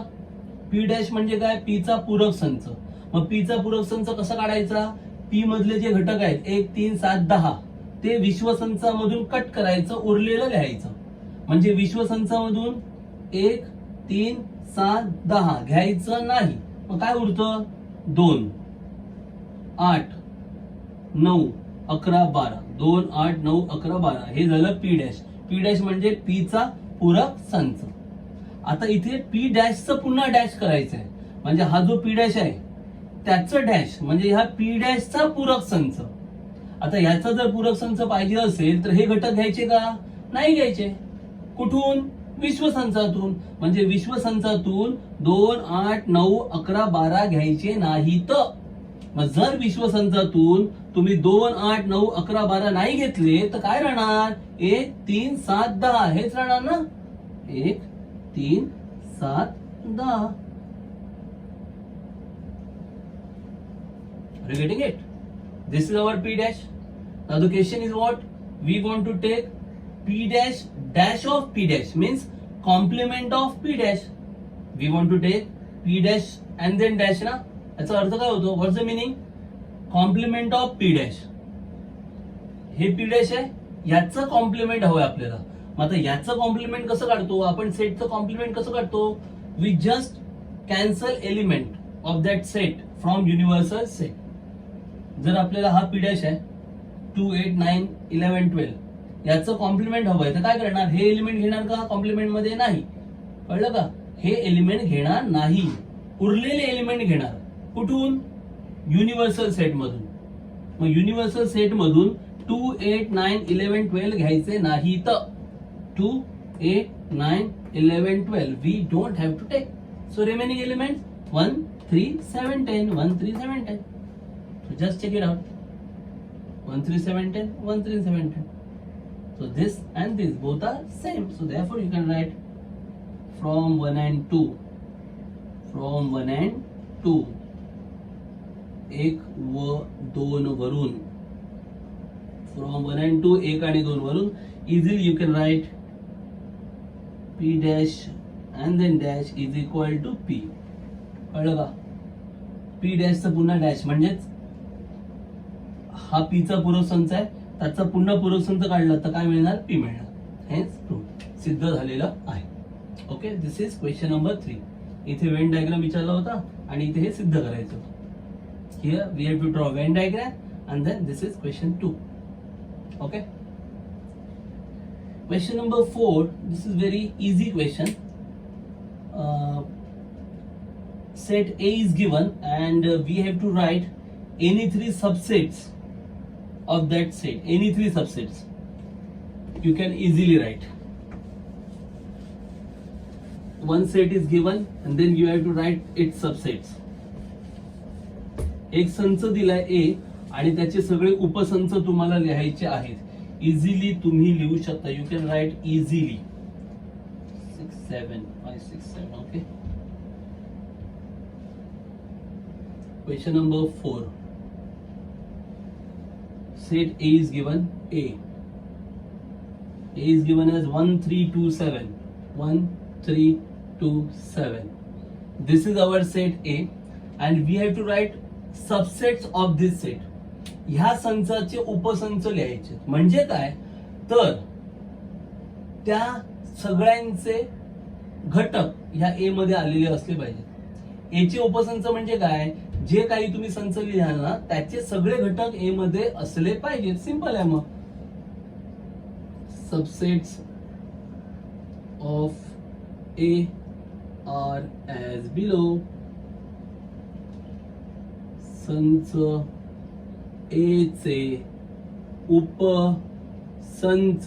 पी डॅश म्हणजे काय? पीचा पूरक संच. मग पीचा पूरक संच कसा काढायचा? पी मधले जे घटक आहेत 1 3 7 10 ते विश्वसंचामधून कट करायचं, उरलेलं घ्यायचं. म्हणजे विश्वसंचामधून 1 3 7 10 घ्यायचं नाही. मग काय उरतं? 2 8 9 11 12. 2 8 9 11 12 हे झालं पी डॅश. पी डॅश म्हणजे पीचा पूरक संच. आता इथे पी डॅशचं पुन्हा डॅश करायचं आहे. म्हणजे हा जो पी डॅश आहे त्याचं डॅश म्हणजे ह्या पी डॅशचा पूरक संच. आता ह्याचा जर पूरक संच पाहिजे असेल तर हे घटक घ्यायचे का? नाही घ्यायचे. कुठून? विश्वसंचातून. म्हणजे विश्वसंचातून 2 8 9 11 12 घ्यायचे नाहीत. मग जर विश्वसंचातून तुम्ही 2 8 9 11 12 नाही घेतले तर काय राहणार? 1 3 7 10 हेच राहणार ना. 1 3 7 10. Are you getting it? This is our P dash. Now the question is what? We want to take P dash dash of P dash means complement of P dash. We want to take P dash and then dash ना. याचा अर्थ काय होतो? What's the meaning? Complement of P dash. हे P dash आहे, याचं complement हवंय आपल्याला. मग आता याचं कॉम्प्लिमेंट कसं काढतो आपण? सेटचं कॉम्प्लिमेंट कसं काढतो? We just cancel element of that set from universal set. जर आपल्याला हा पी डॅश आहे 2 8 9 11 12 याचं कॉम्प्लिमेंट हवंय तर काय करणार? हे एलिमेंट घेणार का कॉम्प्लिमेंट मध्ये? नाही. कळलं का? हे एलिमेंट घेणार नाही, उरलेले एलिमेंट घेणार. कुठून? युनिव्हर्सल सेट मधून. मग युनिव्हर्सल सेट मधून 2 8 9 11 12 घ्यायचे नाहीत. 2 8 9 11 12 we don't have to take. So remaining elements 1 3 7 10 1 3 7 10. So just check it out. 1 3 7 10 1 3 7 10. So this and this both are same. So therefore you can write from 1 and 2. From 1 and 2. 1 व 2 वरून. From 1 and 2 1 आणि 2 वरून easily you can write P dash and then dash is equal to P. कळलं का? P dash चा पुन्हा dash म्हणजेच हा P चा पूरक संच आहे, त्याचा पुन्हा पूरक संच काढला तर काय मिळणार? P मिळणार. हेच प्रूव्ह सिद्ध झालेलं आहे. Okay, this is question number 3. इथे वेन डायग्राम विचारला होता आणि इथे हे सिद्ध करायचं होतं. Here we have to draw Venn diagram and then this is question 2. Okay. Question number 4. This is very easy question. Set A is given and we have to write any 3 subsets of that set. Any 3 subsets. You can easily write. One set is given and then you have to write its subsets. एक संच दिलाय A आणि त्याचे सगळे उपसंच तुम्हाला लिहायचे आहेत. इझिली तुम्ही लिहू शकता. You can right easily 6 7 5 6 7. Okay. Question number 4. Set A is given. A is given as 1 3 2 7. 1 3 2 7. This is our set A and we have to write subsets of this set. ह्या संचाचे उपसंच लिहायचे. म्हणजे काय? तर त्या सगळ्यांचे घटक ह्या ए मध्ये आलेले असले पाहिजेत. ए चे उपसंच म्हणजे काय? जे काही तुम्ही संच लिहाल ना त्याचे सगळे घटक ए मध्ये असले पाहिजेत. सिंपल आहे. मग subsets of A are as below. संच ए चे उपसंच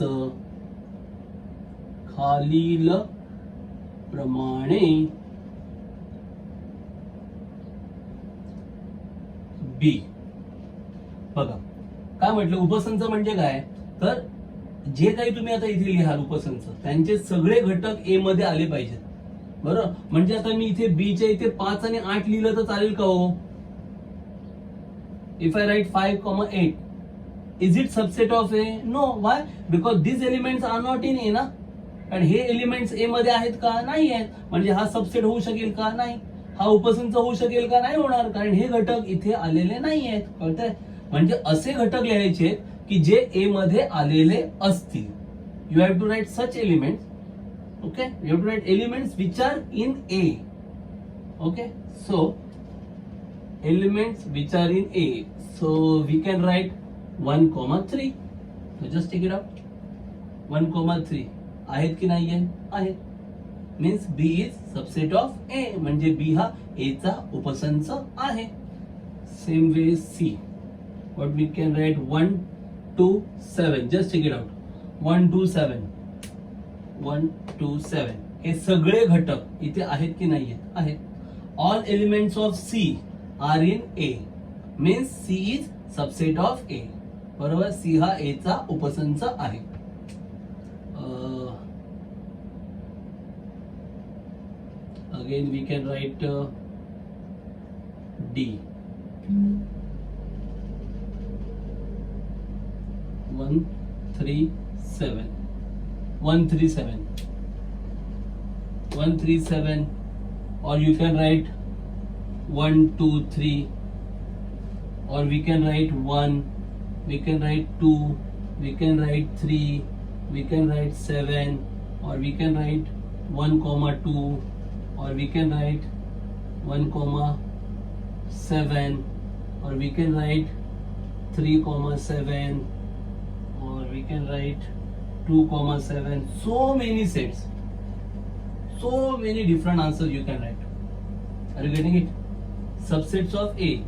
खालील प्रमाणे बी. बघा काय म्हटलं, उपसंच म्हणजे काय, तर जे काही तुम्ही आता इथे लिहाल उपसंच त्यांचे सगळे घटक ए मध्ये आले पाहिजेत. बरोबर. म्हणजे आता मी इथे बी च्या इथे 5 आणि 8 लिहिलं तर चालेल का हो? If I write 5, 8, is it subset of A? No. Why? Because these elements are not in A ना. कारण हे एलिमेंट्स ए मध्ये आहेत का? नाही आहेत. म्हणजे हा सबसेट होऊ शकेल का? नाही. हा उपसंच होऊ शकेल का? नाही होणार, कारण हे घटक इथे आलेले नाही आहेत. कळतंय? म्हणजे असे घटक लिहायचे की जे ए मध्ये आलेले असतील. You have to write such elements. Okay, you have to write elements which are in A. Okay, so elements which are in A. So we can write 1,3. So just take it out. 1,3 आहेत की नाही आहेत. Means B is subset of A, म्हणजे B हा A चा उपसंच आहे. Same way C. What we can write 1 2 7. Just take it out. 1 2 7. 1 2 7 हे सगळे घटक इथे आहेत की नाही आहेत. All elements of C are in A, means C is subset of A. बरोबर. सी हा ए चा उपसंच आहे. Again we can write D. 137. 137. 137. or you can write 1 2 3, or we can write 1, we can write 2, we can write 3, we can write 7, or we can write 1,2, or we can write 1,7, or we can write 3,7, or we can write 2,7. So many sets, so many different answers you can write. Are you getting it? Subsets of A.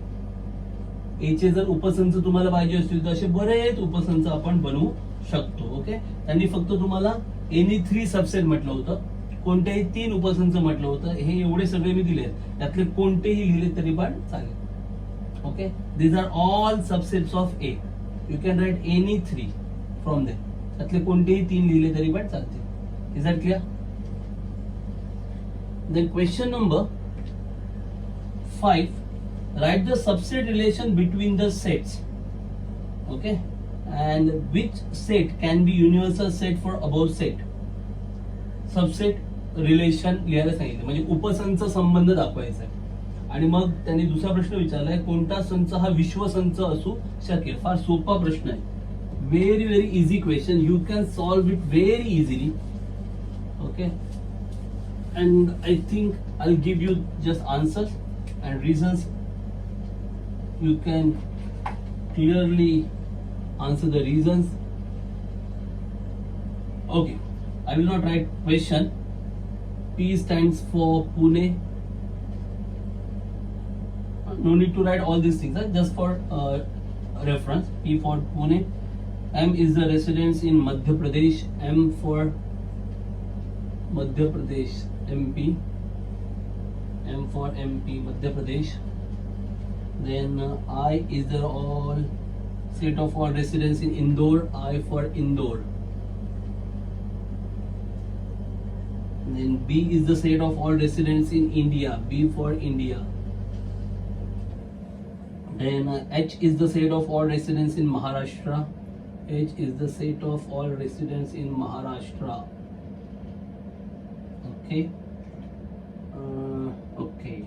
ए चे जर उपसंच तुम्हाला पाहिजे असतील तर असे बरेच उपसंच आपण बनवू शकतो. ओके, त्यांनी फक्त तुम्हाला एनी 3 सबसेट म्हटलं होतं, कोणतेही 3 उपसंच म्हटलं होतं. हे एवढे सगळे मी दिले, त्यातले कोणतेही लिहिले तरी पण चालेल. Okay, these are all subsets of A. You can write any 3 from there. त्यातले कोणतेही 3 लिहिले तरी पण चालतील. Is that clear? Then question number 5. Write the subset relation between the sets. Okay, and which set can be universal set for above set? Subset relation लिहायला सांगितलं, म्हणजे उपसंच संबंध दाखवायचा आहे. आणि मग त्यांनी दुसरा प्रश्न विचारलाय, कोणता संच हा विश्वसंच असू शकेल? फार सोपा प्रश्न आहे. Very very easy question. You can solve it very easily. Okay, and I think I'll give you just answers and reasons. You can clearly answer the reasons. Okay, I will not write question. P stands for Pune. No need to write all these things, just for reference. P for Pune. M is the residence in Madhya Pradesh. M for Madhya Pradesh, MP. M for MP, Madhya Pradesh. Then I is the all set of all residents in Indore. I for Indore. Then B is the set of all residents in India. B for India. Then H is the set of all residents in Maharashtra. H is the set of all residents in Maharashtra. Okay. Okay.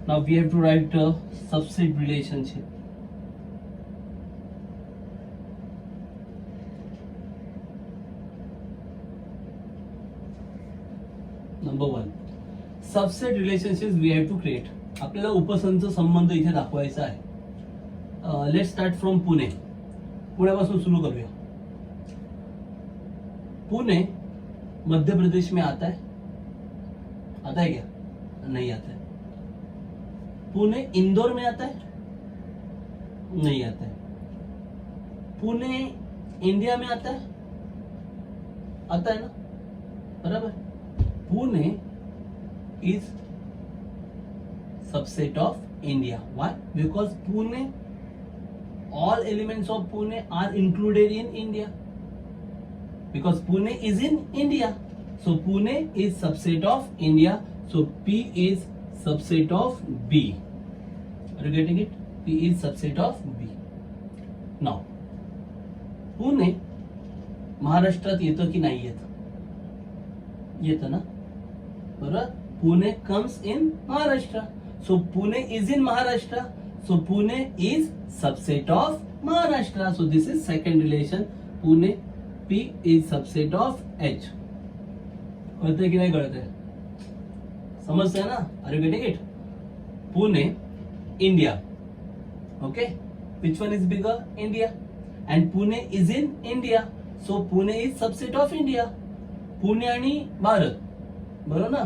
Now we have to write a subset relationship. Number 1. Subset relationships we have to create. आपल्याला उपसंच संबंध इथे दाखवायचा आहे. Let start from Pune. पुण्यापासून सुरू करूया. पुणे मध्य प्रदेश में आता है क्या? नहीं आता है. पुणे इंदौर में आता है? नहीं आता है. पुणे इंडिया में आता है ना, बराबर. Pune is subset of India. Why? Because Pune, all elements of Pune are included in India, because Pune is in India. So Pune is subset of India. So P is subset of B. Are you getting it? P is subset of B. Now Pune महाराष्ट्रात येतं की नाही येत? येतं ना, बरोबर. Pune comes in Maharashtra. So Pune is in Maharashtra. So Pune is subset of Maharashtra. So this is second relation. Pune, P is subset of H. कळतंय की नाही कळतंय? समजतंय ना? Are you getting it? Pune, India. Okay? Which one is bigger? India. And Pune is in India. So Pune is subset of India. Pune आणि भारत, बरोबर ना.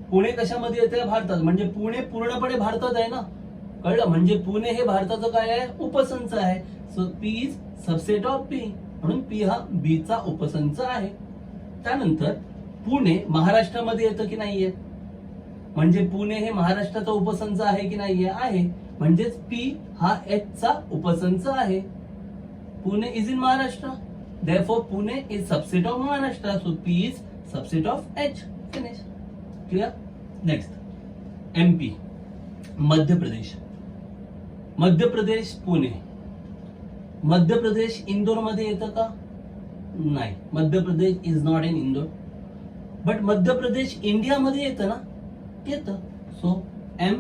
पुणे कशामध्ये येते? भारतात. म्हणजे पुणे पूर्णपणे भारतात आहे ना, कळलं. म्हणजे पुणे हे भारताचं काय आहे? उपसंच आहे. So P is subset of B, म्हणून पी हा बी चा उपसंच आहे. त्यानंतर पुणे महाराष्ट्रामध्ये येतं की नाहीये? म्हणजे पुणे हे महाराष्ट्राचा उपसंच आहे की नाहीये? आहे. म्हणजेच पी हा एच चा उपसंच आहे. Pune is in Maharashtra, therefore Pune is subset of Maharashtra. So P is subset of H. Finish. Clear? Next, MP, Madhya Pradesh. Madhya Pradesh Pune. Madhya Pradesh Indore मध्ये येतं का? नाही. Madhya Pradesh is not in Indore. But Madhya Pradesh India मध्ये येतं ना? येतं. So M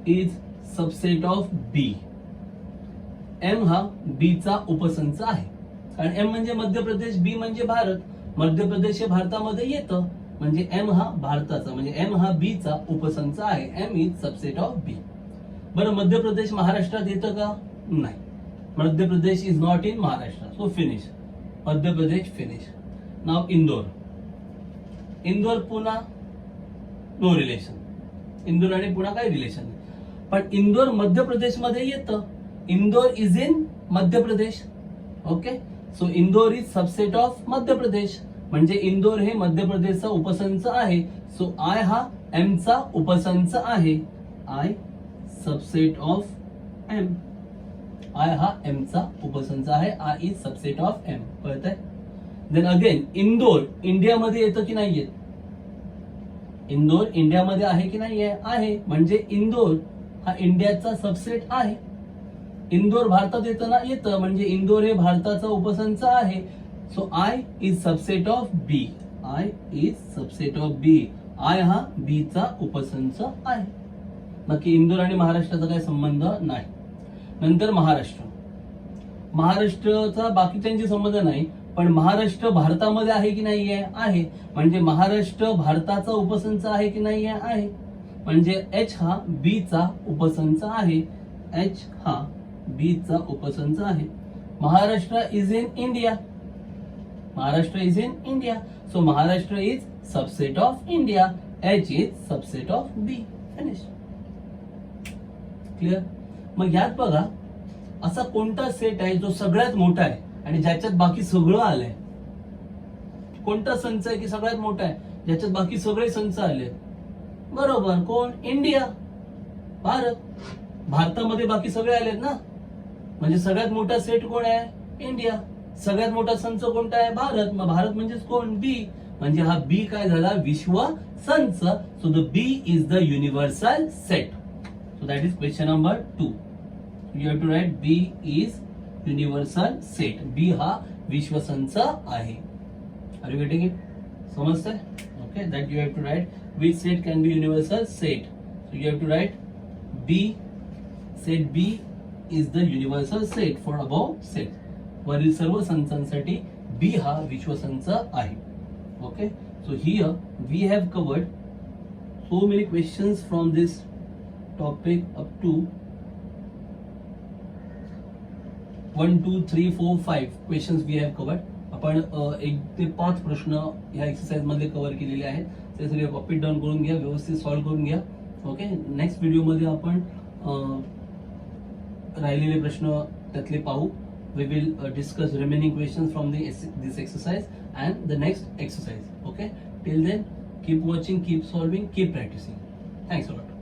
is subset of B. M हा B चा उपसंच आहे. कारण M म्हणजे मध्य प्रदेश, B म्हणजे भारत. मध्य प्रदेश हे भारतामध्ये येतं, म्हणजे M हा भारताचा, म्हणजे M हा B चा उपसंच आहे. M is subset of B. बरं, मध्य प्रदेश महाराष्ट्रात येतं का? नाही. Madhya Pradesh is not in Maharashtra. So finish. Madhya Pradesh finish. Now Indore. Indore Pune no relation. Indore आणि पुणा काय रिलेशन? पण इंदोर मध्य प्रदेश मध्ये येतं. Indore is in Madhya Pradesh. Okay. So Indore is subset of Madhya Pradesh, म्हणजे इंदोर हे मध्य प्रदेशचा उपसंच आहे. सो आय हा एम चा उपसंच आहे. I subset of M. I हा एम चा उपसंच आहे. I is subset of M. कळतंय? देन अगेन इंदोर इंडियामध्ये येतं की नाही येत? इंदोर इंडियामध्ये आहे की नाही आहे. म्हणजे इंदोर हा इंडियाचा सबसेट आहे. इंदोर भारतात येतं ना? येतं. म्हणजे इंदोर हे भारताचा उपसंच आहे. So I is subset of B. I is subset of B. I हा बी चा उपसंच आहे. बाकी इंदोर आणि महाराष्ट्राचा काही संबंध नाही. नंतर महाराष्ट्र. महाराष्ट्राचा बाकीच्यांशी संबंध नाही, पण महाराष्ट्र भारतामध्ये आहे की नाही आहे. म्हणजे महाराष्ट्र भारताचा उपसंच आहे की नाही आहे. म्हणजे एच हा बी चा उपसंच आहे. एच हा बी चा उपसंच आहे. Maharashtra is in India. Maharashtra is in India. So Maharashtra is subset of India. H is subset of B. Finish. Clear? मग यात बघा, असा कोणता सेट आहे जो सगळ्यात मोठा आहे आणि ज्याच्यात बाकी सगळं आलंय? कोणता संच आहे की सगळ्यात मोठा आहे, ज्याच्यात बाकी सगळे संच आले? बरोबर. कोण? इंडिया, भारत. भारतामध्ये बाकी सगळे आलेत ना, म्हणजे सगळ्यात मोठा सेट कोण आहे? इंडिया. सगळ्यात मोठा संच कोणता आहे? भारत. मग भारत म्हणजेच कोण? बी. म्हणजे हा बी काय झाला? विश्व संच. So the B is the universal set. So that is question number 2. You have to write B is universal set. B हा विश्वसंच आहे. Are you getting it? समजतंय? Okay. That you have to write which set can be universal set. So you have to write B. Set B is the universal set for above set. वरील सर्व संचांसाठी B हा विश्वसंच आहे. Okay. So here we have covered so many questions from this topic up to 1, 2, 3, 4, 5 questions we have covered. आपण 1 ते 5 प्रश्न ह्या एक्सरसाइज मध्ये कव्हर केलेले आहेत. ते सगळे कॉपी डाऊन करून घ्या, व्यवस्थित सॉल्व्ह करून घ्या. ओके, नेक्स्ट व्हिडिओ मध्ये आपण राहिलेले प्रश्न त्यातले पाहू. We will discuss remaining questions from this exercise and the next exercise. Okay, till then keep watching, keep solving, keep practicing. Thanks a lot.